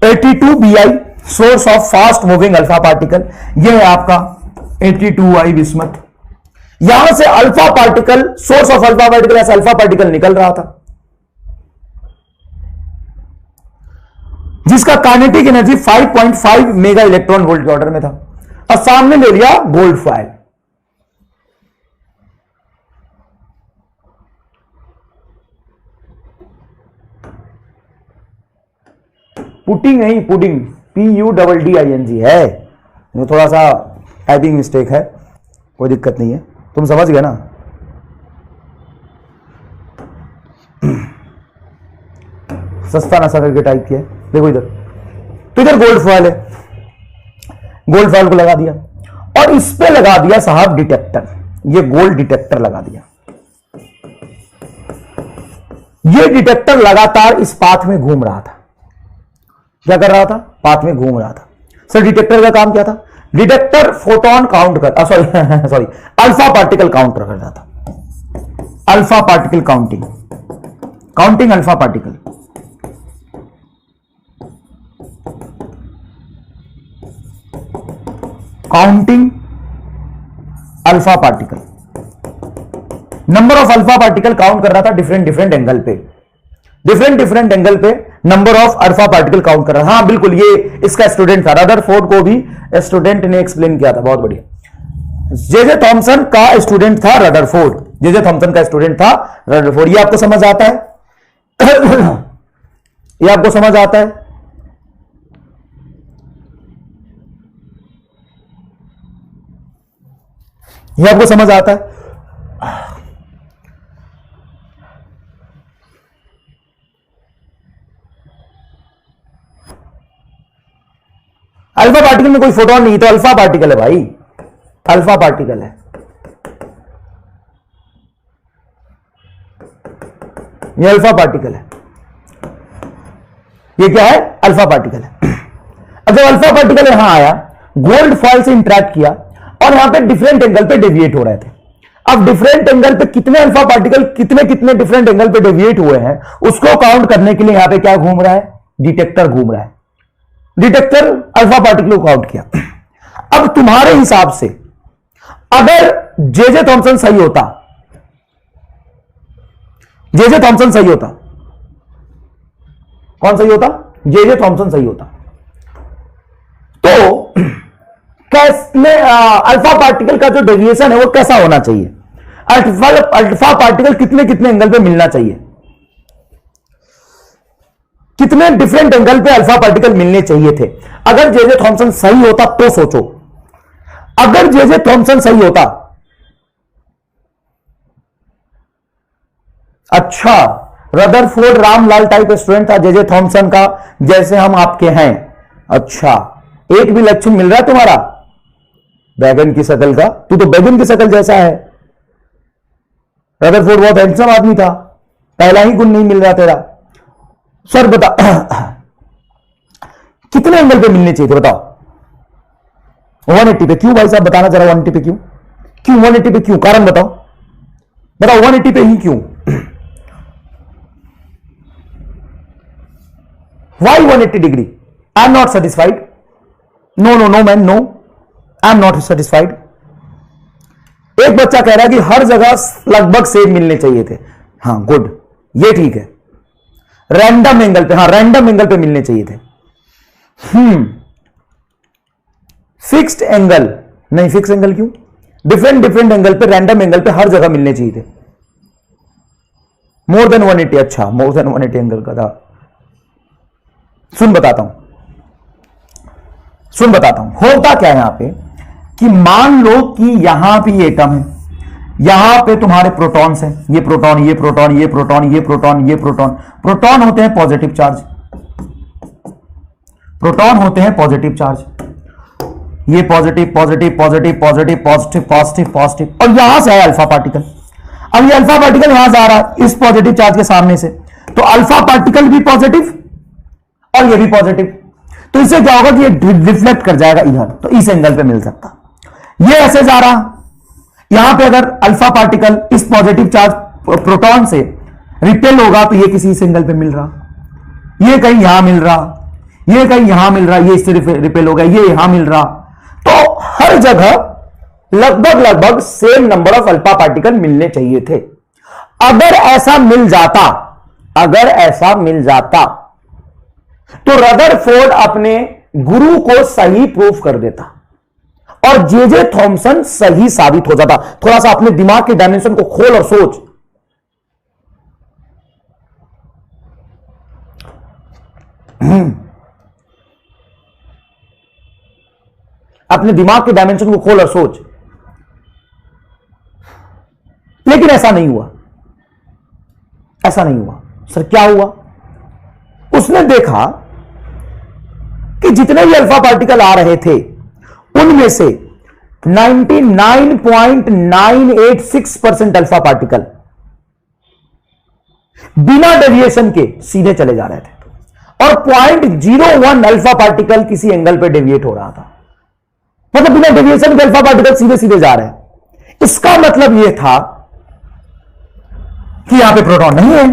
82Bi source of fast moving alpha particle. यह है आपका 82I बिस्मथ। यहां से alpha particle, source of alpha particle, ऐसा अल्फा पार्टिकल निकल रहा था जिसका kinetic energy 5.5 mega electron volt के ऑर्डर में था, और सामने ले लिया गोल्ड फॉयल। पुटिंग नहीं, पुडिंग, PUDDING है। ये थोड़ा सा टाइपिंग मिस्टेक है, कोई दिक्कत नहीं है, तुम समझ गए ना। सस्ता नशा करके टाइप किया, देखो इधर, तो इधर गोल्ड फॉयल है, गोल्ड फॉयल को लगा दिया, और इस पे लगा दिया साहब डिटेक्टर, ये गोल्ड डिटेक्टर लगा दिया। ये डिटेक्टर लगातार इस पाथ में घूम रहा था। क्या कर रहा था? पाथ में घूम रहा था। सर डिटेक्टर का काम क्या था? डिटेक्टर फोटोन काउंट कर, सॉरी अल्फा पार्टिकल काउंट करता था। Alpha particle counting, counting alpha particle. Counting alpha particle, number of alpha particle count कर रहा था डिफरेंट डिफरेंट एंगल पे, डिफरेंट एंगल पे number of alpha particle count कर रहा था। हाँ बिल्कुल, ये इसका स्टूडेंट था, रदरफोर्ड को भी स्टूडेंट ने एक्सप्लेन किया था, बहुत बढ़िया। जे थॉमसन का स्टूडेंट था रदरफोर्ड, जे थॉमसन का स्टूडेंट था रदरफोर्ड। ये आपको समझ आता है? ये आपको समझ आता है? ये आपको समझ आता है? अल्फा पार्टिकल में कोई फोटोन नहीं, तो अल्फा पार्टिकल है भाई, अल्फा पार्टिकल है। ये अल्फा पार्टिकल है, ये क्या है? अल्फा पार्टिकल है। अब जब अल्फा पार्टिकल यहां आया, गोल्ड फॉयल से इंटरेक्ट किया, और यहां पे डिफरेंट एंगल पे डेविएट हो रहे थे। अब डिफरेंट एंगल पे कितने अल्फा पार्टिकल कितने कितने डिफरेंट एंगल पे डेविएट हुए हैं उसको काउंट करने के लिए यहां पे क्या घूम रहा है, डिटेक्टर घूम रहा है। डिटेक्टर अल्फा पार्टिकल को काउंट किया। अब तुम्हारे हिसाब से अगर जे थॉमसन सही होता, जे थॉमसन सही होता, कौन सही होता, जे थॉमसन सही होता, तो कैसे अल्फा पार्टिकल का जो डेविएशन है वो कैसा होना चाहिए, अल्फा पार्टिकल कितने कितने एंगल पे मिलना चाहिए, कितने डिफरेंट एंगल पे अल्फा पार्टिकल मिलने चाहिए थे। अगर जे थॉमसन सही होता तो सोचो, अगर जे थॉमसन सही होता, अच्छा रदरफोर्ड रामलाल टाइप स्टूडेंट था जे थॉमसन का, जैसे हम आपके हैं, अच्छा एक भी लक्षण मिल रहा है तुम्हारा बैगन की शकल का, तू तो बैगन की शकल जैसा है। रदरफोर्ड बहुत हैंडसम आदमी था, पहला ही गुण नहीं मिल रहा तेरा। सर बता कितने एंगल पे मिलने चाहिए थे बताओ, 180 पे क्यों भाई साहब, बताना जरा 180 पे क्यों, क्यों 180 पे क्यों, कारण बताओ, बताओ 180 पे ही क्यों, why 180 degree, I am not satisfied, no no no man no, I am not satisfied. एक बच्चा कह रहा है कि हर जगह लगभग सेम मिलने चाहिए थे, हाँ गुड, ये ठीक है, रैंडम एंगल पे, हाँ रैंडम एंगल पे मिलने चाहिए थे। फिक्स्ड एंगल नहीं, फिक्स एंगल क्यों, डिफरेंट डिफरेंट एंगल पे, रैंडम एंगल पे हर जगह मिलने चाहिए थे। मोर देन 180, अच्छा मोर देन 180 एंगल का था। सुन बताता हूं, होता क्या है यहां पे कि मान लो कि यहां पे एटम है, यहां पे तुम्हारे प्रोटॉन्स हैं, ये प्रोटॉन ये प्रोटॉन ये प्रोटॉन ये प्रोटॉन ये प्रोटॉन, प्रोटॉन होते हैं पॉजिटिव चार्ज, प्रोटॉन होते हैं पॉजिटिव चार्ज, ये positive positive positive positive positive positive positive, और यहां से है अल्फा पार्टिकल। अब ये अल्फा पार्टिकल यहां से आ रहा है इस पॉजिटिव चार्ज के सामने से, तो अल्फा पार्टिकल भी पॉजिटिव और ये भी पॉजिटिव, तो इससे क्या होगा कि ये रिफ्लेक्ट कर जाएगा इधर, तो इस एंगल पे मिल सकता। ये ऐसे जा रहा, यहां पे अगर अल्फा पार्टिकल इस पॉजिटिव चार्ज प्रोटॉन से रिपेल होगा तो ये किसी इस एंगल पे मिल रहा, ये कहीं यहां मिल रहा, ये कहीं यहां मिल रहा, ये इससे रिपेल होगा, ये यहां मिल रहा, तो हर जगह लगभग लगभग same number of alpha particle मिलने चाहिए थे। अगर ऐसा मिल जाता, अगर ऐसा मिल जाता तो रदरफोर्ड अपने गुरु को सही प्रूफ कर देता और जे थॉमसन सही साबित हो जाता। थोड़ा सा अपने दिमाग के डायमेंशन को खोल और सोच, अपने दिमाग के डायमेंशन को खोल और सोच। लेकिन ऐसा नहीं हुआ, ऐसा नहीं हुआ। सर क्या हुआ? उसने देखा कि जितने भी अल्फा पार्टिकल आ रहे थे उनमें से 99.986% अल्फा पार्टिकल बिना डेविएशन के सीधे चले जा रहे थे और 0.01 अल्फा पार्टिकल किसी एंगल पे डेविएट हो रहा था। मतलब बिना डेविएशन के अल्फा पार्टिकल सीधे सीधे जा रहे हैं। इसका मतलब यह था कि यहां पे प्रोटॉन नहीं है,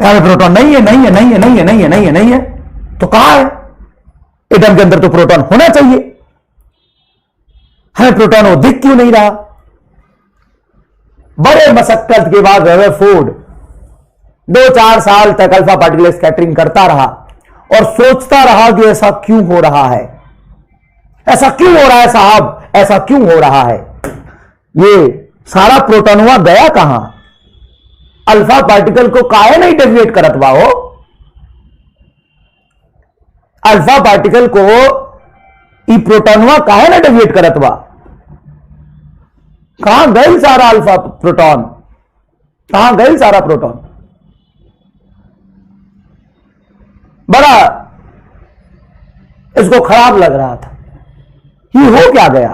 यहां पे प्रोटॉन नहीं है, नहीं है, नहीं है, नहीं है, नहीं है, नहीं है, नहीं है, तो कहां है? एटम के अंदर तो प्रोटॉन होना चाहिए, हमें प्रोटॉन वो दिख क्यों नहीं रहा? बड़े मशक्कत के बाद रदरफोर्ड 2-4 साल तक अल्फा पार्टिकल स्कैटरिंग करता रहा और सोचता रहा कि ऐसा क्यों हो रहा है, ऐसा क्यों हो रहा है साहब, ऐसा क्यों हो रहा है? ये सारा प्रोटॉनवा गया कहां? अल्फा पार्टिकल को काहे नहीं डेविएट करत बा हो? अल्फा पार्टिकल को ई प्रोटॉनवा काहे ना डेविएट करत बा? कहां गई सारा अल्फा प्रोटॉन, कहां गई सारा प्रोटॉन? बड़ा इसको खराब लग रहा था। ये हो क्या गया,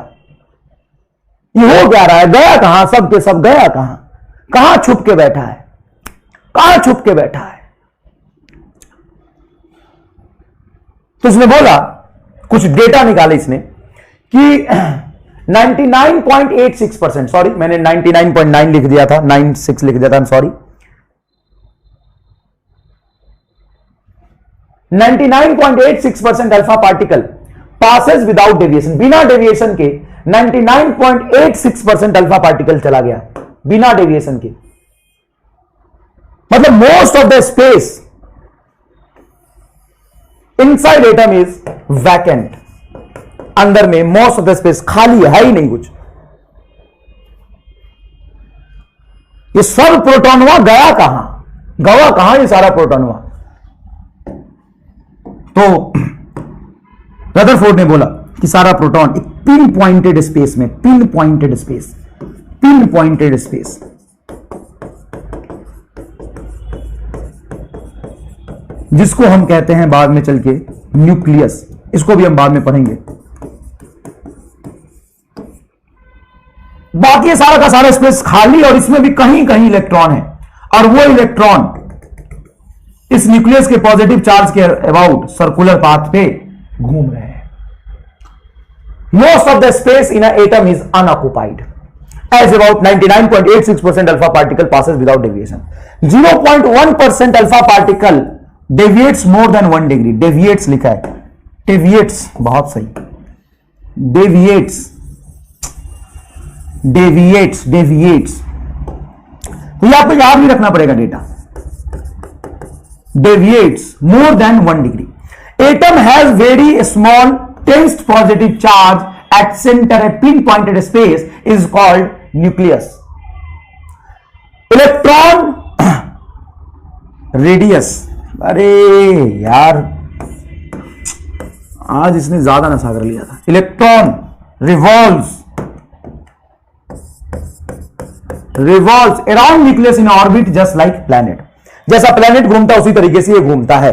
ये हो क्या रहा है? गया कहां? सब के सब गया कहां? कहां छुप के बैठा है, कहां छुप के बैठा है? तो उसने बोला, कुछ डेटा निकाले इसने कि 99.86%, सॉरी मैंने 99.9 लिख दिया था, 96 लिख दिया था, sorry. 99.86% alpha particle passes without deviation, बिना डेविएशन के 99.86% अल्फा पार्टिकल चला गया, बिना डेविएशन के। मतलब most of the space inside atom is vacant, अंदर में मोस्ट ऑफ द स्पेस खाली है ही नहीं कुछ। ये सब प्रोटॉनवा गया कहां, गवा कहां ये सारा प्रोटॉनवा? तो रदरफोर्ड ने बोला कि सारा प्रोटॉन एक पिन पॉइंटेड स्पेस में, pin pointed space, pin pointed space, जिसको हम कहते हैं बाद में चल के न्यूक्लियस, इसको भी हम बाद में पढ़ेंगे। बाकी सारा का सारा स्पेस खाली और इसमें भी कहीं कहीं इलेक्ट्रॉन है, और वो इलेक्ट्रॉन इस न्यूक्लियस के पॉजिटिव चार्ज के अबाउट सर्कुलर पाथ पे घूम रहे हैं। Most of the space in an atom is unoccupied as about 99.86% alpha particle passes without deviation. 0.1% alpha particle deviates more than 1 degree, deviates लिखा है, डेविएट्स, बहुत सही, डेविएट्स, डेविएट्स, डेविएट्स, तो ये आपको याद भी रखना पड़ेगा data, deviates more than 1 degree. Atom has very small tensed positive charge at center. A pinpointed space is called nucleus. Electron radius. अरे यार आज इसने ज्यादा नशा कर लिया था। Electron revolves around nucleus in orbit just like planet. जैसा प्लेनेट घूमता है उसी तरीके से ये घूमता है।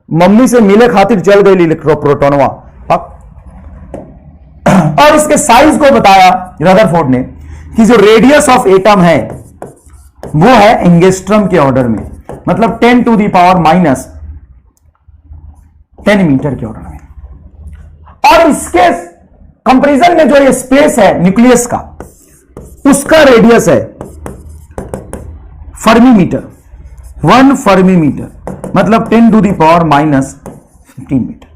मम्मी से मिले खातिर चल गई प्रोटॉनवा। और इसके साइज को बताया रदरफोर्ड ने कि जो रेडियस ऑफ एटम है वो है एंगस्ट्रम के ऑर्डर में, मतलब 10 to the power minus 10 metre के ऑर्डर में। और इसके कंपैरिजन में जो ये स्पेस है न्यूक्लियस का, उसका रेडियस है फर्मी मीटर, 1 फर्मी मीटर, मतलब 10 to the power minus 15 metre.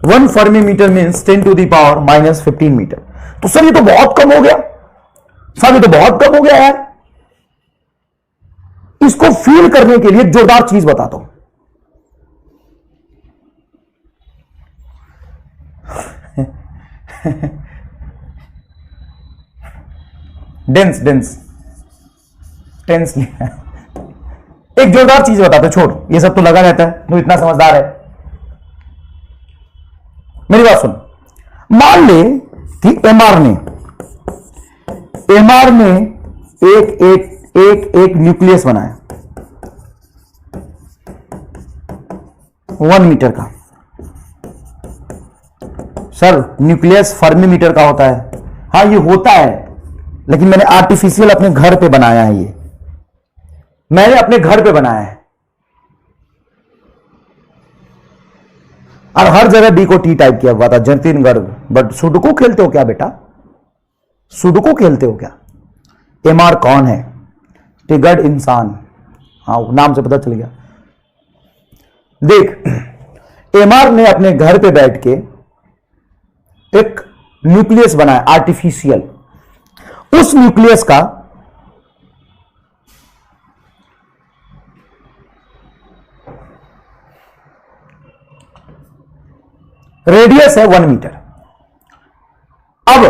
1 fermi metre means 10 to the power minus 15 metre. तो सर ये तो बहुत कम हो गया, सर ये तो बहुत कम हो गया यार। इसको फील करने के लिए एक जोरदार चीज बताता हूं। डेंस डेंस टेंस लिखा है। एक जोरदार चीज बताते, छोड़ ये सब तो लगा रहता है, तू इतना समझदार है। मेरी बात सुन, मान ले कि एमआर ने एक न्यूक्लियस बनाया 1 मीटर का। सर न्यूक्लियस फर्मी मीटर का होता है, हाँ ये होता है, लेकिन मैंने आर्टिफिशियल अपने घर पे बनाया है, ये मैंने अपने घर पे बनाया है। और हर जगह डी को टी टाइप किया हुआ था, जतिन गर्ग। बट सुडोकू खेलते हो क्या बेटा, सुडोकू खेलते हो क्या? एमआर कौन है? टिगड़ इंसान, हाँ नाम से पता चल गया। देख एमआर ने अपने घर पे बैठ के एक न्यूक्लियस बनाया आर्टिफिशियल। उस न्यूक्लियस का रेडियस है 1 मीटर। अब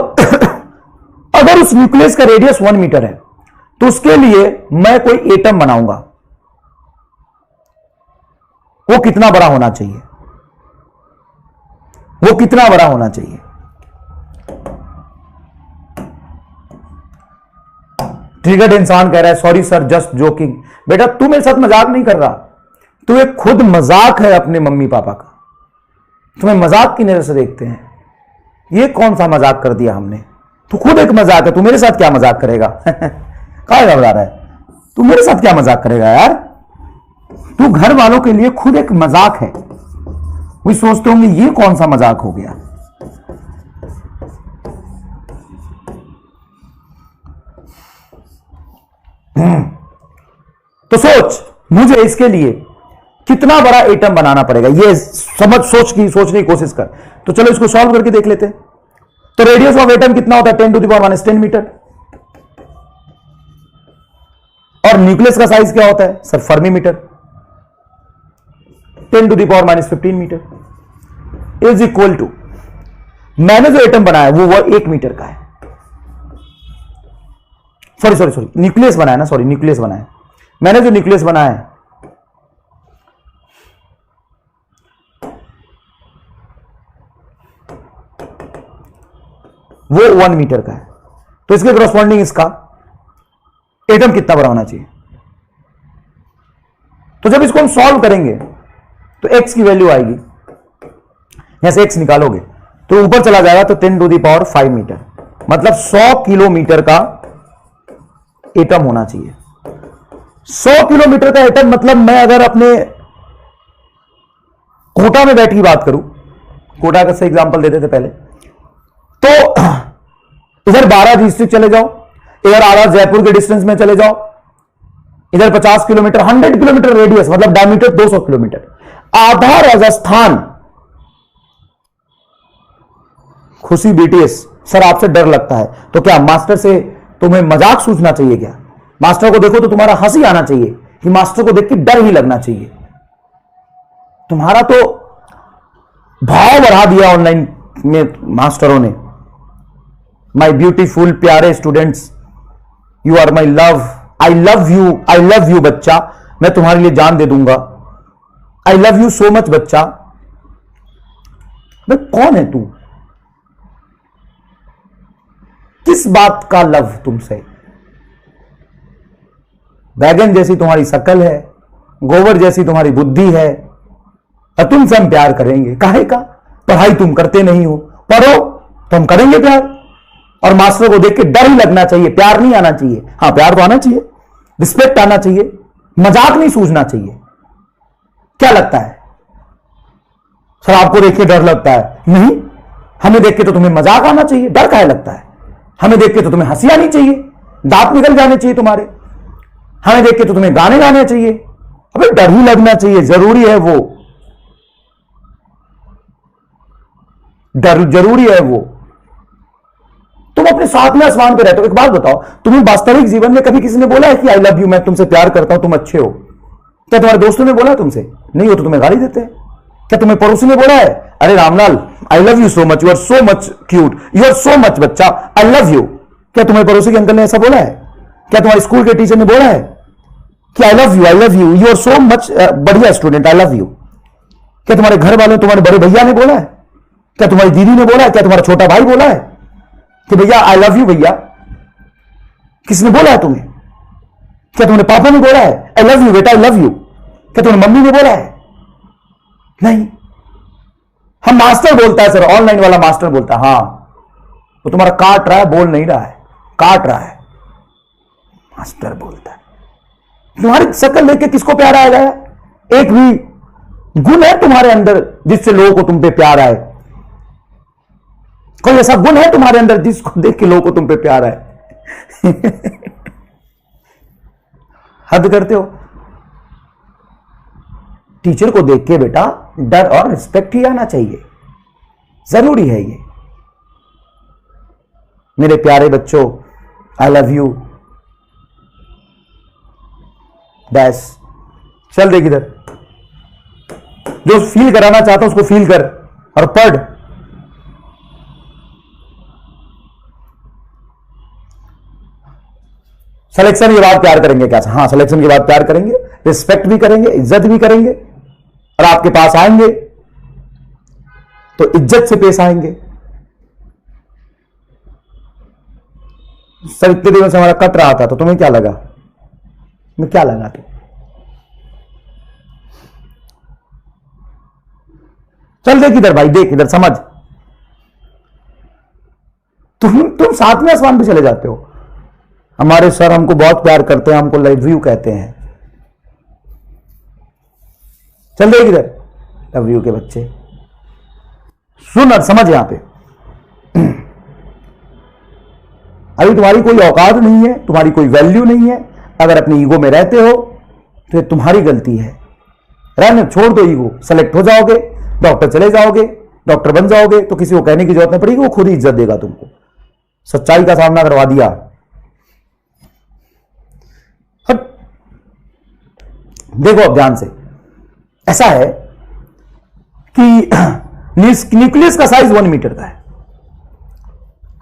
अगर उस न्यूक्लियस का रेडियस 1 मीटर है तो उसके लिए मैं कोई एटम बनाऊंगा, वो कितना बड़ा होना चाहिए? वो कितना बड़ा होना चाहिए? ट्रिगर्ड इंसान कह रहा है सॉरी सर जस्ट जोकिंग। बेटा तू मेरे साथ मजाक नहीं कर रहा, तू एक खुद मजाक है अपने मम्मी पापा का, तुम्हें मजाक की नजर से देखते हैं। ये कौन सा मजाक कर दिया हमने? तू खुद एक मजाक है, तू मेरे साथ क्या मजाक करेगा? कहां घबरा रहा है? तू मेरे साथ क्या मजाक करेगा यार? तू घर वालों के लिए खुद एक मजाक है। वो सोचते होंगे ये कौन सा मजाक हो गया। सोच मुझे इसके लिए कितना बड़ा एटम बनाना पड़ेगा, ये सोचने की कोशिश कर। तो चलो इसको सॉल्व करके देख लेते हैं। तो रेडियस ऑफ एटम कितना होता है? 10⁻⁻10 मीटर। और न्यूक्लियस का साइज क्या होता है sir? Fermi metre. 10⁻⁻15 metre is equal to, मैंने जो एटम बनाया वो 1 मीटर का है। सॉरी न्यूक्लियस बनाया ना, न्यूक्लियस बनाया मैंने, जो न्यूक्लियस बनाया है वो 1 मीटर का है। तो इसके करस्पॉन्डिंग इसका एटम कितना बड़ा होना चाहिए? तो जब इसको हम सॉल्व करेंगे तो x की वैल्यू आएगी, यहां से x निकालोगे तो ऊपर चला जाएगा तो 10⁵ मीटर, मतलब 100 किलोमीटर का एटम होना चाहिए। 100 किलोमीटर का एटम मतलब मैं अगर अपने कोटा में बैठ की बात करूं, कोटा का से एग्जांपल देते थे पहले, तो इधर 12 डिस्ट्रिक्ट चले जाओ, इधर आरा जयपुर के डिस्टेंस में चले जाओ, इधर 50 किलोमीटर, 100 किलोमीटर रेडियस, मतलब डायमीटर 200 किलोमीटर, आधा राजस्थान। खुशी बीटीएस, सर आपसे डर लगता है तो क्या मास्टर से तुम्हें मजाक सूझना चाहिए क्या? मास्टर को देखो तो तुम्हारा हंसी आना चाहिए कि मास्टर को देख के डर ही लगना चाहिए। तुम्हारा तो भाव बढ़ा दिया ऑनलाइन में मास्टरों ने। माय ब्यूटीफुल प्यारे students, you are my love, I love you बच्चा, मैं तुम्हारे लिए जान दे दूंगा। I love you so much बच्चा। भाई कौन है तू? किस बात का लव तुमसे? बैगन जैसी तुम्हारी शकल है, गोबर जैसी तुम्हारी बुद्धि है, और तुमसे हम प्यार करेंगे। काहे का? पढ़ाई तुम करते नहीं हो, पढ़ो तो हम करेंगे प्यार। और मास्टर को देख के डर ही लगना चाहिए, प्यार नहीं आना चाहिए। हाँ प्यार तो आना चाहिए, रिस्पेक्ट आना चाहिए, मजाक नहीं सूझना चाहिए। क्या लगता है सर आपको देख के डर लगता है? नहीं, हमें देख के तो तुम्हें मजाक आना चाहिए, डर काहे लगता है? हमें देख के तो तुम्हें हंसी आनी चाहिए, दांत निकल जाने चाहिए तुम्हारे। हमें देख के तो तुम्हें गाने गाने चाहिए। अबे डर ही लगना चाहिए, जरूरी है वो, डर जरूरी है वो। तुम अपने साथ में आसमान पे रहते हो। एक बात बताओ, तुम्हें वास्तविक जीवन में कभी किसी ने बोला है कि आई लव यू, मैं तुमसे प्यार करता हूं, तुम अच्छे हो? क्या तुम्हारे दोस्तों ने बोला तुमसे? नहीं हो तो तुम्हें गाली देते हैं। क्या तुम्हें पड़ोसी ने बोला है, अरे Ramlal I love you so much, you are so much cute, you are so much बच्चा, आई लव यू? क्या तुम्हारे पड़ोसी के अंकल ने ऐसा बोला है? क्या तुम्हारे स्कूल के टीचर ने बोला है कि I love you, you are so much बढ़िया स्टूडेंट, आई लव यू? क्या तुम्हारे घर वालों, तुम्हारे बड़े भैया ने बोला है? क्या तुम्हारी दीदी ने बोला है? क्या तुम्हारा छोटा भाई बोला है कि भैया आई लव यू भैया? किसने बोला है तुम्हें? क्या तुम्हारे पापा ने बोला है आई लव यू बेटा, आई लव यू? क्या तुम्हारी मम्मी ने बोला है? नहीं। हम मास्टर बोलता है सर, ऑनलाइन वाला मास्टर बोलता है, हां वो तुम्हारा काट रहा है, बोल नहीं रहा है, काट रहा है, मास्टर बोलता है। तुम्हारी शक्ल देख के किसको प्यार आएगा? एक भी गुण है तुम्हारे अंदर जिससे लोगों को तुम पे प्यार आए? कोई ऐसा गुण है तुम्हारे अंदर जिसको देख के लोगों को तुम पे प्यार आए? हद करते हो। टीचर को देख के बेटा डर और रिस्पेक्ट ही आना चाहिए, जरूरी है ये। मेरे प्यारे बच्चों, आई लव यू। बस चल देख इधर, जो फील कराना चाहता हूं उसको फील कर और पढ़। सिलेक्शन के बाद प्यार करेंगे क्या? हाँ सिलेक्शन के बाद प्यार करेंगे, रिस्पेक्ट भी करेंगे, इज्जत भी करेंगे, और आपके पास आएंगे तो इज्जत से पेश आएंगे। सर इतने दिनों से हमारा कट रहा था तो तुम्हें क्या लगा? मैं क्या लगा? तो चल देख इधर भाई, देख इधर, समझ। तुम साथ में आसमान पे चले जाते हो। हमारे सर हमको बहुत प्यार करते हैं, हमको लव यू कहते हैं। चल देख इधर, लव यू के बच्चे, सुन और समझ। यहां पे अभी तुम्हारी कोई औकात नहीं है, तुम्हारी कोई वैल्यू नहीं है। अगर अपनी ईगो में रहते हो तो ये तुम्हारी गलती है। रहने छोड़ दो ईगो, सेलेक्ट हो जाओगे, डॉक्टर चले जाओगे, डॉक्टर बन जाओगे, तो किसी को कहने की जरूरत नहीं पड़ेगी, वो खुद ही इज्जत देगा तुमको। सच्चाई का सामना करवा दिया। देखो अब ध्यान से, ऐसा है कि न्यूक्लियस का साइज 1 मीटर का है।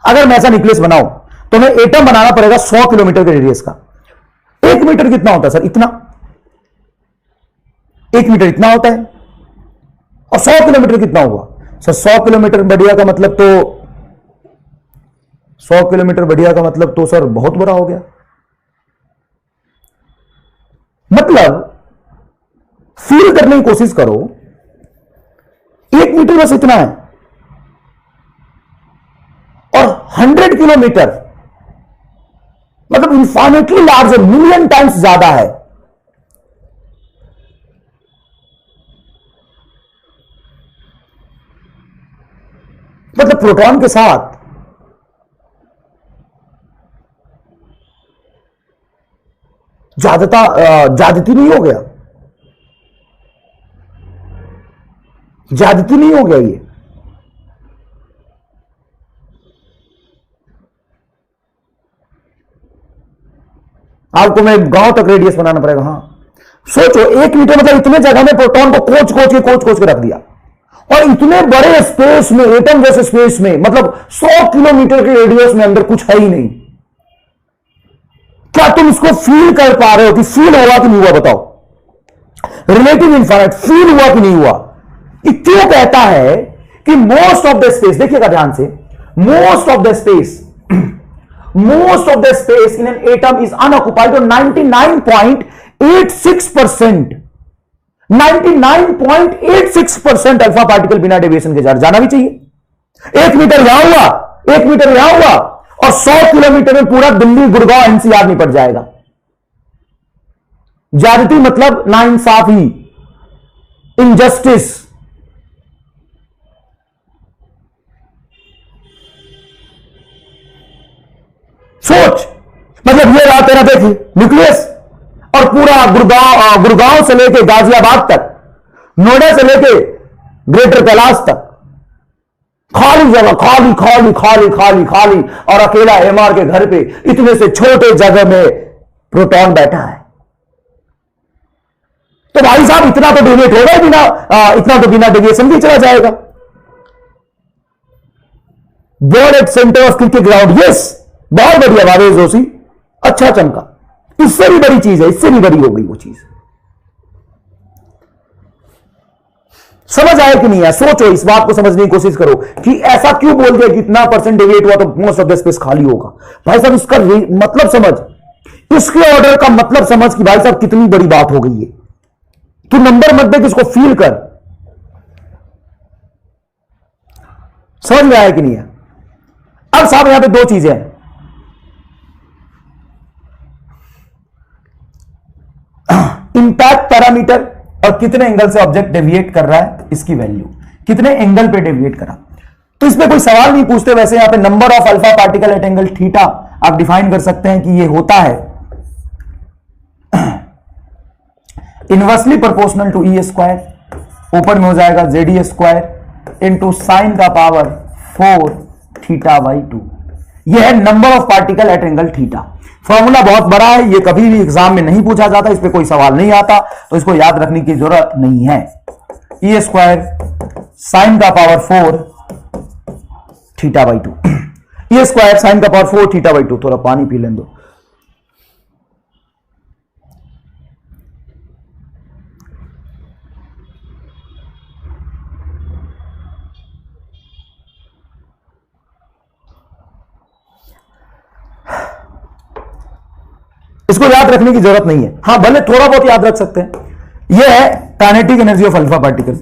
अगर मैं ऐसा न्यूक्लियस बनाऊं तो मैं एटम बनाना पड़ेगा 100 किलोमीटर के रेडियस का। 1 मीटर कितना होता है सर? इतना। 1 मीटर इतना होता है। और 100 किलोमीटर कितना हुआ सर? 100 किलोमीटर बढ़िया का मतलब तो 100 किलोमीटर बढ़िया का मतलब तो सर बहुत बड़ा हो गया। मतलब फील करने की कोशिश करो, 1 मीटर बस इतना है और 100 किलोमीटर मतलब इन्फाइनेटली लार्ज, मिलियन टाइम्स ज्यादा है। मतलब प्रोटॉन के साथ ज्यादती नहीं हो गया, ज्यादती नहीं हो गया ये। आपको मैं गांव तक रेडियस बनाना पड़ेगा। हां सोचो, 1 मीटर मतलब इतने जगह में प्रोटॉन को कोच के रख दिया, और इतने बड़े स्पेस में, एटम जैसे स्पेस में, मतलब 100 किलोमीटर के रेडियस में अंदर कुछ है ही नहीं। क्या तुम इसको फील कर पा रहे हो कि फील हुआ कि नहीं हुआ? बताओ। रिलेटिव इन्फाइनाइट फील हुआ कि नहीं हुआ? क्यों कहता है कि मोस्ट ऑफ द स्पेस, देखिएगा ध्यान से, most of the space in an atom is unoccupied, और 99.86% 99.86% अल्फा पार्टिकल बिना डेविएशन के जाना भी चाहिए। 1 मीटर यहां हुआ, 1 मीटर यहां हुआ, और 100 किलोमीटर में पूरा दिल्ली, गुड़गांव, एनसीआर निपट जाएगा। ज्यादती मतलब नाइंसाफी, इनजस्टिस। सोच, मतलब ये रहा तेरा, देखिए न्यूक्लियस, और पूरा गुड़गांव से लेके गाजियाबाद तक, नोएडा से लेके ग्रेटर कैलाश तक खाली जगह, खाली खाली खाली खाली खाली, और अकेला एमआर के घर पे इतने से छोटे जगह में प्रोटॉन बैठा है। तो भाई साहब इतना तो डेविएट होगा, इतना तो बिना डेविएशन भी चला जाएगा। Bird at centre of cricket ground, yes, बहुत बढ़िया भावेश जोशी, अच्छा चमका। इससे भी बड़ी चीज है, इससे भी बड़ी हो गई वो चीज। समझ आया कि नहीं है? सोचो, इस बात को समझने की कोशिश करो कि ऐसा क्यों बोल दिया कि इतना परसेंट डेविएट हुआ तो मोस्ट ऑफ द स्पेस खाली होगा। भाई साहब इसका मतलब समझ, इसके ऑर्डर का मतलब समझ कि भाई साहब कितनी बड़ी बात हो गई है। तू नंबर मत दे, इसको फील कर। समझ में आया कि नहीं है? अब साहब यहां पे 2 चीजें हैं। इंपैक्ट पैरामीटर, और कितने एंगल से ऑब्जेक्ट डेविएट कर रहा है, इसकी वैल्यू, कितने एंगल पे डेविएट करा। तो इसमें कोई सवाल नहीं पूछते। वैसे यहां पे number of alpha particle at angle theta आप डिफाइन कर सकते हैं कि ये होता है inversely proportional to E square, ऊपर में हो जाएगा जेडी स्क्वायर इंटू साइन का पावर 4 थीटा बाई 2। यह है number of particle at angle theta. Formula बहुत बड़ा है, ये कभी भी एग्जाम में नहीं पूछा जाता, इस पे कोई सवाल नहीं आता, तो इसको याद रखने की जरूरत नहीं है। ई स्क्वायर साइन का power 4 theta by 2, E square sine का पावर 4 थीटा बाई 2। थोड़ा पानी पी लें दो। इसको याद रखने की जरूरत नहीं है। हां भले थोड़ा बहुत याद रख सकते हैं। यह है kinetic energy of alpha particle.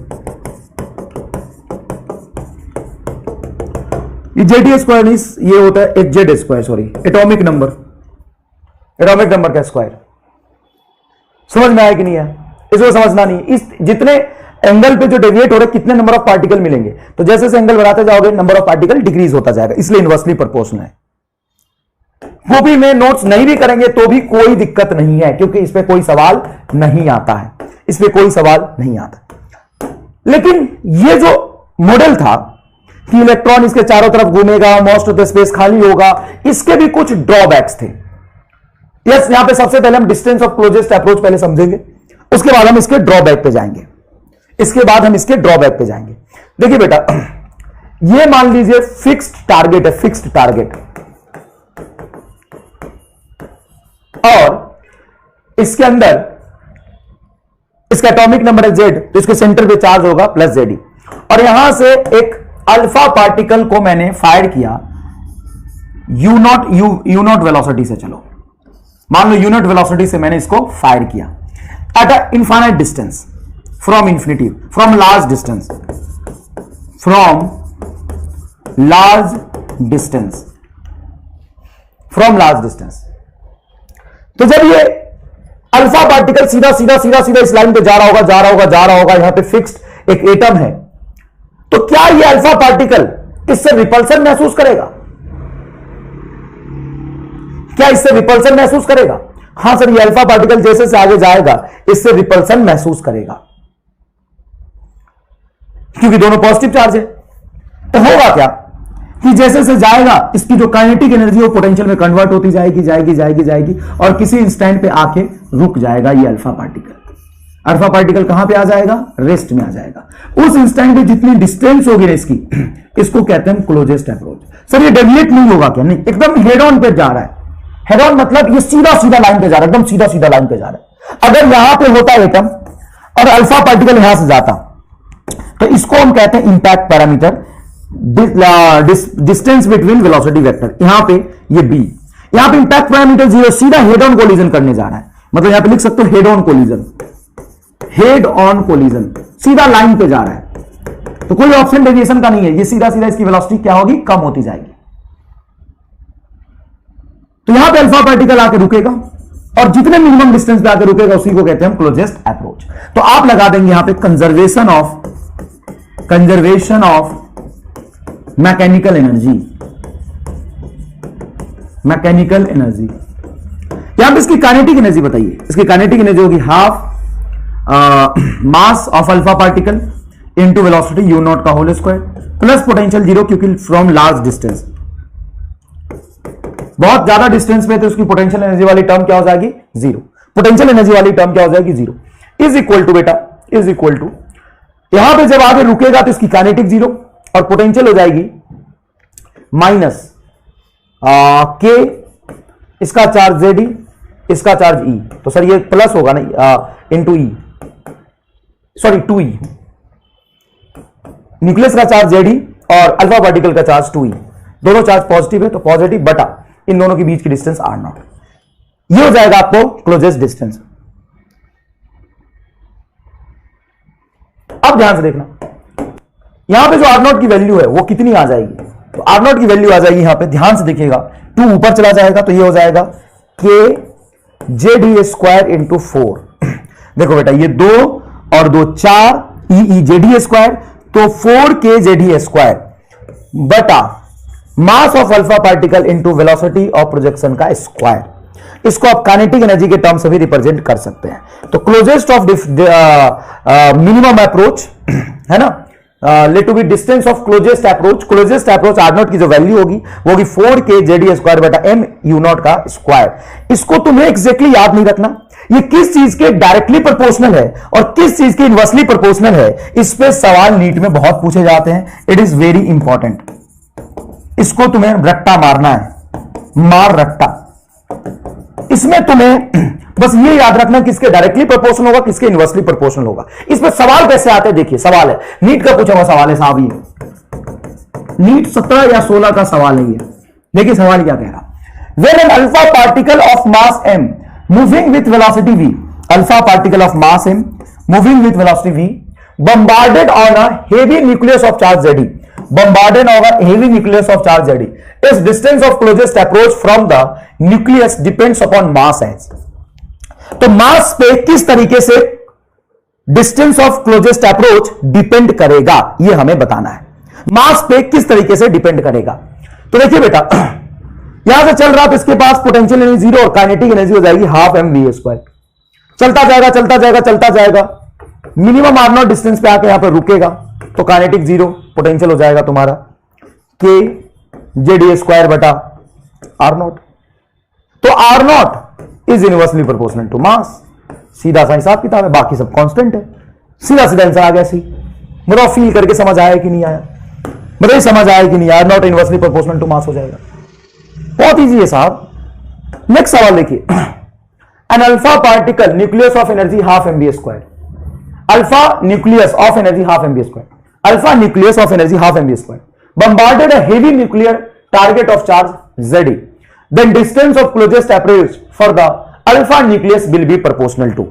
ये जेडी स्क्वायर नहीं, ये होता है H Z square, sorry atomic number का स्क्वायर। समझ में आया कि नहीं है? इसको समझना नहीं। इस जितने एंगल पे जो डेविएट हो रहे कितने नंबर ऑफ पार्टिकल मिलेंगे, तो जैसे जैसे एंगल बढ़ाते जाओगे नंबर ऑफ पार्टिकल डिक्रीज होता जाएगा, इसलिए इनवर्सली प्रोपोर्शनल है। वो भी में नोट्स नहीं भी करेंगे तो भी कोई दिक्कत नहीं है, क्योंकि इस पे कोई सवाल नहीं आता है, इस पे कोई सवाल नहीं आता। लेकिन ये जो मॉडल था कि इलेक्ट्रॉन इसके चारों तरफ घूमेगा, मोस्ट ऑफ द स्पेस खाली होगा, इसके भी कुछ ड्रॉबैक्स थे। यस, यहां पे सबसे पहले हम डिस्टेंस ऑफ क्लोजेस्ट अप्रोच पहले समझेंगे, उसके बाद हम इसके ड्रॉबैक पे जाएंगे, इसके बाद हम इसके ड्रॉबैक पे जाएंगे। देखिए बेटा, ये मान लीजिए फिक्स्ड टारगेट है, फिक्स्ड टारगेट, और इसके अंदर इसका एटॉमिक नंबर है Z, तो इसके सेंटर पे चार्ज होगा प्लस ZE, और यहां से एक अल्फा पार्टिकल को मैंने फायर किया U0 वेलोसिटी से। चलो मान लो U0 वेलोसिटी से मैंने इसको फायर किया at a infinite distance from infinity, from large distance, from large distance, from large distance. तो जब ये अल्फा पार्टिकल सीधा सीधा सीधा सीधा इस लाइन पे जा रहा होगा, जा रहा होगा, जा रहा होगा, यहां पे फिक्स्ड एक एटम है, तो क्या ये अल्फा पार्टिकल इससे रिपल्सन महसूस करेगा? क्या इससे रिपल्सन महसूस करेगा? हां सर, ये अल्फा पार्टिकल जैसे से आगे जाएगा इससे रिपल्सन महसूस करेगा, क्योंकि दोनों पॉजिटिव चार्ज है। तो होगा क्या कि जैसे से जाएगा इसकी जो काइनेटिक एनर्जी वो पोटेंशियल में कन्वर्ट होती जाएगी, जाएगी जाएगी जाएगी, और किसी इंस्टेंट पे आके रुक जाएगा ये अल्फा पार्टिकल। अल्फा पार्टिकल कहां पे आ जाएगा? रेस्ट में आ जाएगा। उस इंस्टेंट पे जितनी डिस्टेंस होगी ना इसकी, इसको कहते हैं क्लोजेस्ट अप्रोच। सर ये डेविएट नहीं होगा क्या? नहीं, एकदम हेड ऑन पे जा रहा है। हेड ऑन मतलब ये सीधा सीधा लाइन पे जा रहा है, एकदम सीधा सीधा लाइन पे जा रहा है। अगर यहां पे होता एटम और अल्फा पार्टिकल यहां से जाता, तो इसको हम कहते हैं impact parameter, distance between velocity vector. यहां पे ये बी, यहां पे इंपैक्ट पैरामीटर 0, सीधा हेड ऑन कोलिजन करने जा रहा है। मतलब यहां पे लिख सकते हो head on collision, head on collision, सीधा लाइन पे जा रहा है, तो कोई ऑप्शन डेविएशन का नहीं है। ये सीधा सीधा इसकी वेलोसिटी क्या होगी? कम होती जाएगी। तो यहां पे अल्फा पार्टिकल आके रुकेगा, और जितने मिनिमम डिस्टेंस पे आके रुकेगा उसी को कहते हैं हम क्लोजेस्ट अप्रोच। तो आप लगा देंगे यहां पे conservation of mechanical energy, mechanical energy. यहां पे इसकी काइनेटिक एनर्जी बताइए। इसकी काइनेटिक एनर्जी होगी half mass of alpha particle into velocity U0 का होल स्क्वायर प्लस पोटेंशियल 0, क्योंकि फ्रॉम लार्ज डिस्टेंस, बहुत ज्यादा डिस्टेंस पे तो उसकी पोटेंशियल एनर्जी वाली टर्म क्या हो जाएगी? 0। पोटेंशियल एनर्जी वाली टर्म क्या हो जाएगी? 0। इज इक्वल टू बेटा, इज इक्वल टू, यहां पे जब आगे रुकेगा तो इसकी काइनेटिक 0 और पोटेंशियल हो जाएगी माइनस के, इसका चार्ज ZE, इसका चार्ज E। तो सर ये प्लस होगा ना, into E, sorry 2E। Nucleus का चार्ज ZE और अल्फा पार्टिकल का चार्ज 2E, दोनों चार्ज पॉजिटिव है, तो पॉजिटिव बटा इन दोनों के बीच की डिस्टेंस R0। ये हो जाएगा आपको क्लोजेस्ट डिस्टेंस। अब ध्यान से देखना, यहां पे जो R0 की वैल्यू है वो कितनी आ जाएगी? तो R0 की वैल्यू आ जाएगी यहां पे, ध्यान से देखिएगा, 2 ऊपर चला जाएगा तो ये हो जाएगा के ZE स्क्वायर इंटू 4। देखो बेटा, ये 2 और 2 4, ई ZE स्क्वायर, तो 4 के ZE स्क्वायर बटा mass of alpha particle into velocity of projection का स्क्वायर। इसको आप काइनेटिक एनर्जी के टर्म से भी रिप्रेजेंट कर सकते हैं। तो क्लोजेस्ट ऑफ मिनिमम अप्रोच है ना, let to be distance of closest approach. Closest approach R0 की जो वैल्यू होगी वो होगी 4 के ZE स्क्वायर बटा m U0 का स्क्वायर। इसको तुम्हें एग्जैक्टली याद नहीं रखना, ये किस चीज के डायरेक्टली प्रोपोर्शनल है और किस चीज के इनवर्सली प्रोपोर्शनल है, इस पे सवाल नीट में बहुत पूछे जाते हैं। इट इज वेरी इंपॉर्टेंट, इसको तुम्हें रट्टा मारना है, मार रट्टा। इसमें तुम्हें बस ये याद रखना किसके डायरेक्टली प्रोपोर्शनल होगा, किसके इनवर्सली प्रोपोर्शनल होगा। इस पर सवाल कैसे आते हैं? देखिए, सवाल है, नीट का पूछा हुआ सवाल है साहब, ये नीट 17 या 16 का सवाल है ये। देखिए सवाल क्या कह रहा, when an alpha particle of mass m moving with velocity v, alpha particle of mass m moving with velocity v bombarded on a heavy nucleus of charge ZE, bombarded on a heavy nucleus of charge ZE, its distance of closest approach from the nucleus depends upon mass as। तो मास पे किस तरीके से distance of closest approach depend करेगा, ये हमें बताना है। मास पे किस तरीके से डिपेंड करेगा। तो देखिए बेटा, यहां से चल रहा तो इसके पास पोटेंशियल एनर्जी जीरो और काइनेटिक एनर्जी हो जाएगी हाफ एम वी स्क्वायर। चलता जाएगा चलता जाएगा चलता जाएगा, मिनिमम आर नॉट डिस्टेंस पे आके यहां पर रुकेगा तो काइनेटिक जीरो, पोटेंशियल हो जाएगा तुम्हारा के जेडी स्क्वायर बटा आर नॉट। तो R not is inversely proportional to mass. सीधा सा हिसाब किताब है, बाकी सब कांस्टेंट है। सीधा सीधा आंसर आ गया सी। मतलब फील करके समझ आया कि नहीं आया, मतलब समझ आया कि नहीं, R naught inversely proportional to mass हो जाएगा। बहुत इजी है साहब। नेक्स्ट सवाल देखिए, an alpha particle nucleus of energy half M B square. Alpha nucleus of energy half M B square, alpha nucleus of energy half M B square bombarded a heavy nuclear target of charge Zd, then distance of closest approach for the alpha nucleus will be proportional to।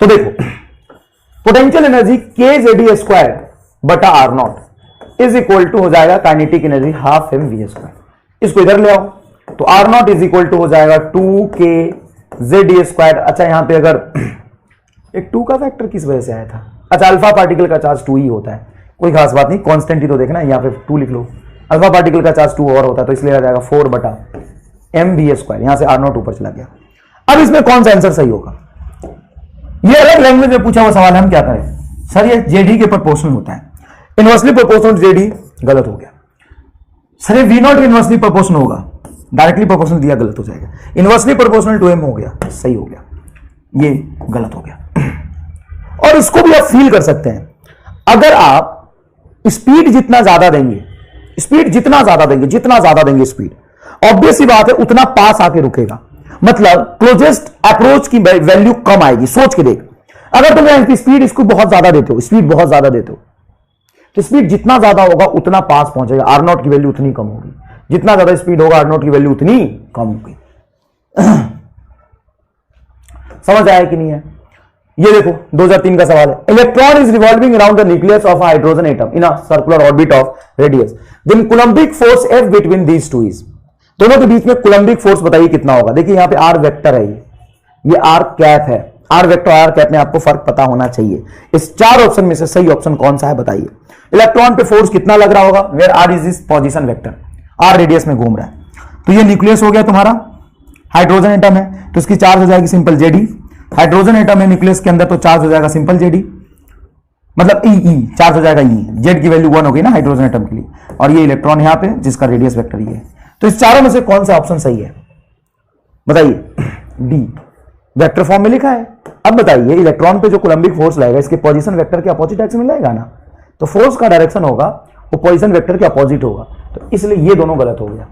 तो देखो, potential energy के JD square बटा R not is equal to हो जाएगा kinetic energy half M V square. इसको इधर ले आओ तो R not is equal to हो जाएगा 2k जेडी स्क्वायर। अच्छा यहां पे अगर एक 2 का फैक्टर किस वजह से आया था, अच्छा अल्फा पार्टिकल का चार्ज 2 ही होता है, कोई खास बात नहीं, कांस्टेंट ही तो देखना, यहां पे 2 लिख लो। अल्फा पार्टिकल का चार्ज 2 और होता है तो इसलिए आ जाएगा 4 बटा एम वी स्क्वायर। यहां से आर नॉट ऊपर चला गया। अब इसमें कौन सा आंसर सही होगा, ये अलग लैंग्वेज में पूछा हुआ सवाल है, हम क्या करें सर, ये जेडी के प्रोपोर्शनल होता है, इनवर्सली प्रोपोर्शनल जेडी गलत हो गया। सर ये वी नॉट इनवर्सली प्रोपोर्शनल होगा, डायरेक्टली प्रोपोर्शनल दिया गलत हो जाएगा। इनवर्सली प्रोपोर्शनल टू एम हो गया, सही हो गया, ये गलत हो गया। और इसको भी आप फील कर सकते हैं, अगर आप स्पीड जितना ज्यादा देंगे, स्पीड जितना ज्यादा देंगे, जितना ज्यादा देंगे स्पीड, ऑब्वियस सी बात है उतना पास आके रुकेगा, मतलब क्लोजेस्ट अप्रोच की वैल्यू कम आएगी। सोच के देख, अगर तुम स्पीड इसको बहुत ज्यादा देते हो, स्पीड बहुत ज्यादा देते हो, तो स्पीड जितना ज्यादा होगा उतना पास पहुंचेगा, आर नॉट की वैल्यू उतनी कम होगी। जितना ज्यादा स्पीड होगा आर नॉट की वैल्यू उतनी कम होगी। समझ आया कि नहीं है? ये देखो 2003 का सवाल है, electron is revolving around the nucleus of hydrogen atom in a circular orbit of radius, then coulombic force F between these two is. दोनों के बीच में कूलम्बिक फोर्स बताइए कितना होगा। देखिए यहां पे आर वेक्टर है, ये आर कैप है, आर वेक्टर आर कैप में आपको फर्क पता होना चाहिए। इस 4 ऑप्शन में से सही ऑप्शन कौन सा है बताइए। इलेक्ट्रॉन पे फोर्स कितना लग रहा होगा, where R is this position vector, R radius में घूम रहा है। तो ये न्यूक्लियस हो गया तुम्हारा, हाइड्रोजन एटम है तो इसकी चार्ज हो जाएगी सिंपल जेडी। हाइड्रोजन एटम है न्यूक्लियस के अंदर तो चार्ज हो जाएगा सिंपल जेडी, मतलब ई चार्ज हो जाएगा ई, जेड की वैल्यू 1 होगी ना हाइड्रोजन एटम के लिए, और ये इलेक्ट्रॉन यहां पे जिसका रेडियस वेक्टर ये है। तो इस चारों में से कौन सा ऑप्शन सही है बताइए। डी वेक्टर फॉर्म में लिखा है। अब बताइए इलेक्ट्रॉन पे जो कूलम्बिक फोर्स लगेगा इसके पोजीशन वेक्टर के अपोजिट डायरेक्शन में लगेगा ना, तो फोर्स का डायरेक्शन होगा वो पोजीशन वेक्टर के अपोजिट होगा, तो इसलिए ये दोनों गलत हो गया।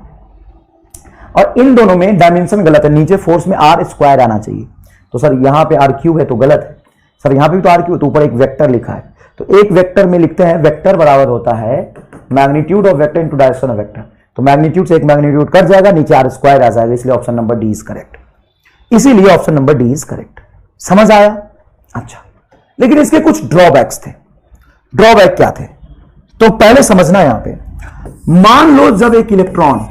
और इन दोनों में डायमेंशन गलत है, नीचे फोर्स में आर स्क्वायर आना चाहिए, तो सर यहां पे आर क्यूब है तो गलत है। सर यहां पे भी तो आर क्यूब, तो ऊपर एक वेक्टर लिखा है, तो एक वेक्टर में लिखते हैं वेक्टर बराबर होता है magnitude of vector into direction of vector, तो मैग्नीट्यूड से एक मैग्नीट्यूड कट जाएगा, नीचे आर स्क्वायर आ जाएगा, इसलिए option number D is correct. इसीलिए option number D is correct. समझ आया? अच्छा, लेकिन इसके कुछ ड्रॉबैक्स थे। ड्रॉबैक क्या थे तो पहले समझना। यहां पे मान लो जब एक इलेक्ट्रॉन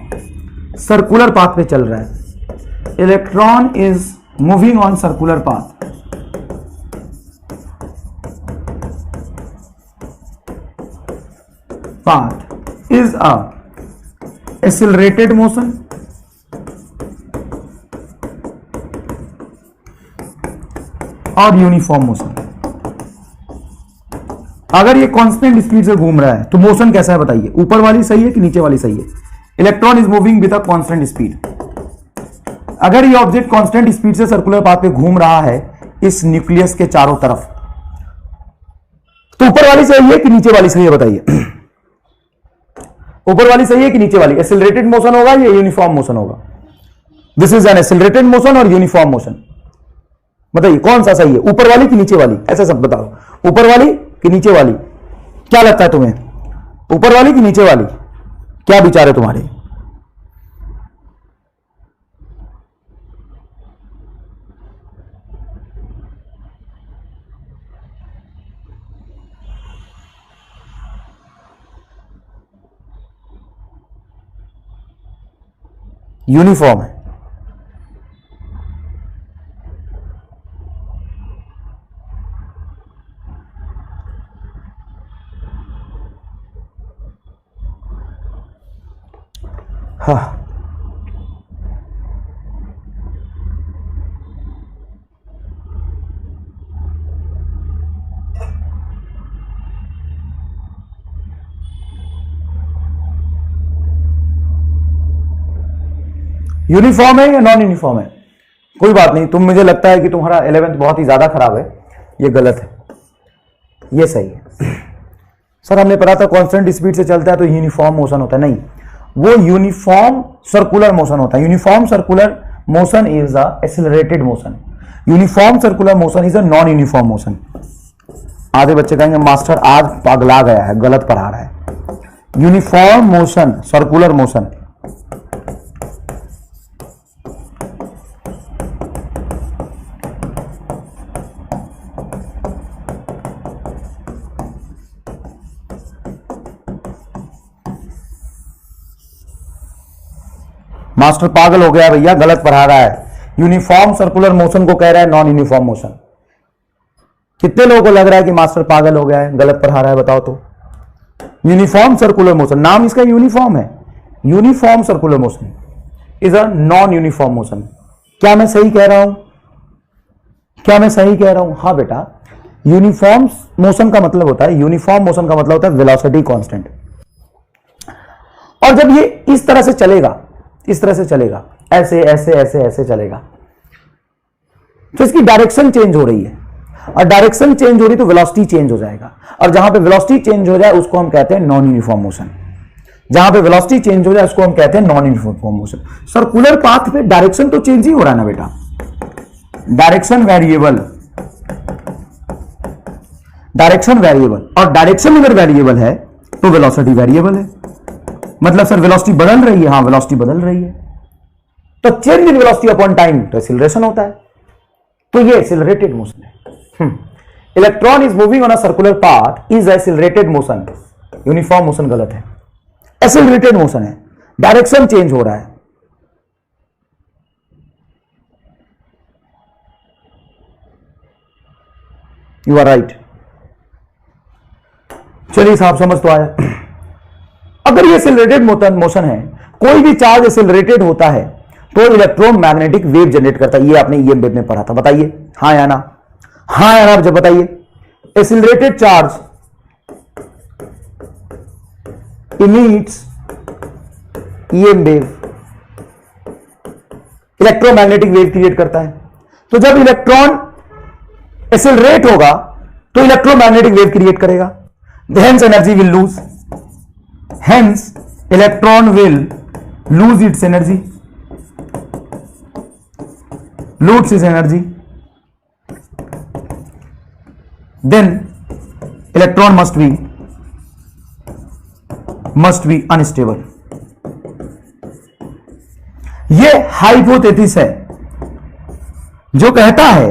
सर्कुलर पाथ पे चल रहा है, electron is moving on circular path, path is a accelerated motion और यूनिफॉर्म मोशन। अगर ये कांस्टेंट स्पीड से घूम रहा है तो मोशन कैसा है बताइए, ऊपर वाली सही है कि नीचे वाली सही है। Electron is moving with a constant speed. अगर ये ऑब्जेक्ट कांस्टेंट स्पीड से सर्कुलर पाथ पे घूम रहा है इस न्यूक्लियस के चारों तरफ, तो ऊपर वाली सही है कि नीचे वाली सही है बताइए। ऊपर वाली सही है कि नीचे वाली? एक्सेलरेटेड मोशन होगा या यूनिफॉर्म मोशन होगा? This is an accelerated motion और यूनिफॉर्म मोशन, बताइए कौन सा सही है, ऊपर वाली कि नीचे वाली? ऐसा सब बताओ, ऊपर वाली कि नीचे वाली? क्या लगता है तुम्हें, ऊपर वाली कि नीचे वाली? क्या विचार है तुम्हारे? यूनिफॉर्म है। हाँ, यूनिफॉर्म है या नॉन यूनिफॉर्म है? कोई बात नहीं, तुम, मुझे लगता है कि तुम्हारा 11th बहुत ही ज्यादा खराब है, ये गलत है, ये सही है। सर हमने पढ़ा था कांस्टेंट स्पीड से चलता है तो यूनिफॉर्म मोशन होता है, नहीं, वो यूनिफॉर्म सर्कुलर मोशन होता है। Uniform circular motion is a accelerated motion, uniform circular motion is a non uniform motion. आधे बच्चे कहेंगे मास्टर आज पगला गया है, गलत पढ़ा रहा है। Uniform motion circular motion, master पागल हो गया भैया, गलत पढ़ा रहा है। यूनिफॉर्म सर्कुलर मोशन को कह रहा है नॉन यूनिफॉर्म मोशन। कितने लोगों को लग रहा है कि मास्टर पागल हो गया है, गलत पढ़ा रहा है, बताओ तो। यूनिफॉर्म सर्कुलर मोशन, नाम इसका यूनिफॉर्म है, uniform circular motion is a non uniform motion. क्या मैं सही कह रहा हूं? क्या मैं सही कह रहा हूं? हाँ बेटा, यूनिफॉर्म मोशन का मतलब होता है, यूनिफॉर्म मोशन का मतलब होता है वेलोसिटी कांस्टेंट। और जब ये इस तरह से चलेगा, इस तरह से चलेगा, ऐसे ऐसे ऐसे ऐसे चलेगा, तो इसकी डायरेक्शन चेंज हो रही है, और डायरेक्शन चेंज हो रही तो वेलोसिटी चेंज हो जाएगा, और जहां पे वेलोसिटी चेंज हो जाए उसको हम कहते हैं नॉन यूनिफॉर्म मोशन। जहां पे वेलोसिटी चेंज हो जाए उसको हम कहते हैं non uniform motion. Circular path पे डायरेक्शन तो चेंज ही हो रहा है ना बेटा, डायरेक्शन वेरिएबल, डायरेक्शन वेरिएबल, और डायरेक्शन अगर वेरिएबल है तो वेलोसिटी वेरिएबल है। मतलब सर वेलोसिटी बदल रही है, हाँ वेलोसिटी बदल रही है, तो change in velocity upon time तो एक्सीलरेशन होता है, तो ये एक्सीलरेटेड मोशन है। Electron is moving on a circular path is accelerated motion, uniform motion गलत है, एक्सीलरेटेड मोशन है, डायरेक्शन चेंज हो रहा है। You are right. चलिए साहब समझ तो आया। अगर ये एक्सीलरेटेड मोशन है, कोई भी चार्ज एक्सीलरेटेड होता है तो इलेक्ट्रोमैग्नेटिक वेव जनरेट करता है, ये आपने ईएम में पढ़ा था, बताइए हाँ या ना, हाँ या ना जब बताइए। Accelerated charge emits EM wave, electromagnetic wave create करता है। तो जब इलेक्ट्रॉन एक्सीलरेट होगा तो इलेक्ट्रोमैग्नेटिक वेव क्रिएट करेगा, hence energy will lose, hence electron will lose its energy, lose its energy, then electron must be unstable। ये hypothesis है जो कहता है,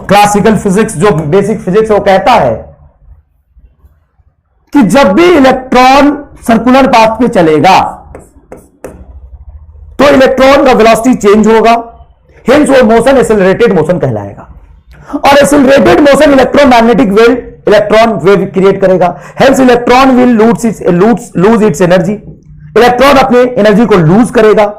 क्लासिकल फिजिक्स जो बेसिक फिजिक्स है वो कहता है कि जब भी इलेक्ट्रॉन सर्कुलर पाथ पे चलेगा तो इलेक्ट्रॉन का वेलोसिटी चेंज होगा, हेंस वो मोशन एक्सेलरेटेड मोशन कहलाएगा। और accelerated motion electromagnetic wave, electron wave create करेगा, hence electron will lose its energy, electron अपने एनर्जी को लूज करेगा,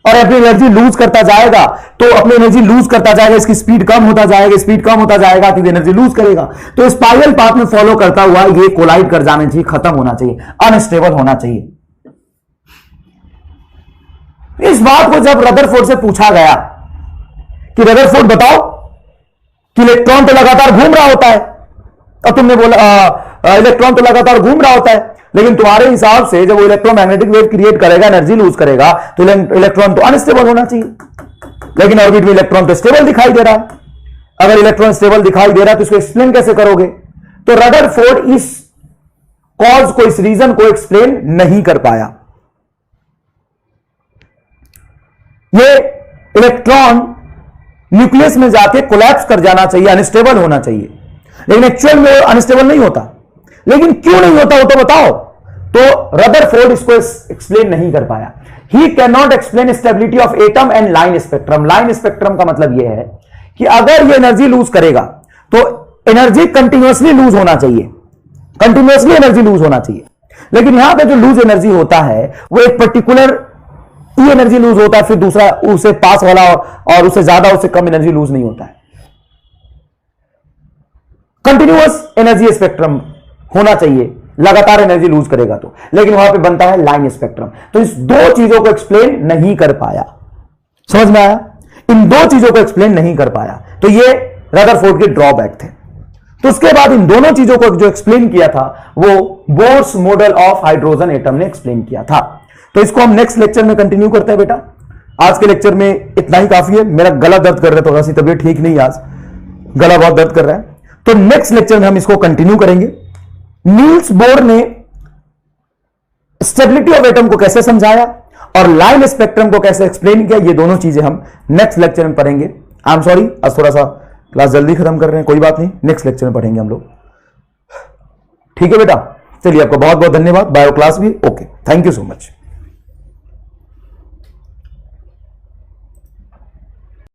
और अपनी एनर्जी लूज करता जाएगा तो अपनी एनर्जी लूज करता जाएगा, इसकी स्पीड कम होता जाएगा, स्पीड कम होता जाएगा तो एनर्जी लूज करेगा। तो स्पाइरल पाथ में फॉलो करता हुआ ये कोलाइड कर जाना चाहिए, खत्म होना चाहिए, अनस्टेबल होना चाहिए। इस बात को जब रदरफोर्ड से पूछा गया कि रदरफोर्ड बताओ कि इलेक्ट्रॉन तो लगातार घूम रहा होता है, और तुमने बोला इलेक्ट्रॉन तो लगातार घूम रहा होता है, लेकिन तुम्हारे हिसाब से जब वो इलेक्ट्रोमैग्नेटिक वेव क्रिएट करेगा, एनर्जी लूज करेगा, तो इलेक्ट्रॉन तो अनस्टेबल होना चाहिए, लेकिन ऑर्बिट में इलेक्ट्रॉन तो स्टेबल दिखाई दे रहा है। अगर इलेक्ट्रॉन स्टेबल दिखाई दे रहा है तो इसको एक्सप्लेन कैसे करोगे? तो रदरफोर्ड इस कॉज को, इस रीजन को एक्सप्लेन नहीं कर पाया। ये इलेक्ट्रॉन न्यूक्लियस में जाके कोलैप्स कर जाना चाहिए, अनस्टेबल होना चाहिए, लेकिन एक्चुअल में अनस्टेबल नहीं होता। लेकिन क्यों नहीं होता वो तो बताओ। तो रदरफोर्ड इसको एक्सप्लेन नहीं कर पाया। He can not explain stability of atom and line spectrum. Line spectrum का मतलब यह है कि अगर ये एनर्जी लूज करेगा तो एनर्जी कंटिन्यूअसली लूज होना चाहिए, कंटिन्यूअसली एनर्जी लूज होना चाहिए, लेकिन यहां पे जो लूज एनर्जी होता है वो एक पर्टिकुलर ई एनर्जी लूज होता है, फिर दूसरा उसे पास वाला और उससे ज्यादा उससे कम एनर्जी लूज नहीं होता है। कंटिन्यूअस एनर्जी स्पेक्ट्रम होना चाहिए, लगातार एनर्जी लूज करेगा तो, लेकिन वहां पे बनता है लाइन स्पेक्ट्रम। तो इस दो चीजों को एक्सप्लेन नहीं कर पाया, समझ में आया? इन दो चीजों को एक्सप्लेन नहीं कर पाया, तो ये रदरफोर्ड के ड्रॉबैक थे। तो उसके बाद इन दोनों चीजों को जो एक्सप्लेन किया था वो Bohr's model of hydrogen atom ने एक्सप्लेन किया था। तो इसको हम नेक्स्ट लेक्चर में कंटिन्यू करते हैं बेटा। आज के लेक्चर में इतना ही काफी है। मेरा गला दर्द कर रहा है, थोड़ा सी तबीयत ठीक नहीं, आज गला बहुत दर्द कर रहा है। तो नेक्स्ट लेक्चर में हम इसको कंटिन्यू करेंगे। नील्स बोर ने स्टेबिलिटी ऑफ एटम को कैसे समझाया और लाइन स्पेक्ट्रम को कैसे एक्सप्लेन किया, ये दोनों चीजें हम नेक्स्ट लेक्चर में पढ़ेंगे। आई एम सॉरी, आज थोड़ा सा क्लास जल्दी खत्म कर रहे हैं, कोई बात नहीं, नेक्स्ट लेक्चर में पढ़ेंगे हम लोग। ठीक है बेटा, चलिए आपका बहुत बहुत धन्यवाद। बायो क्लास भी okay, thank you so much.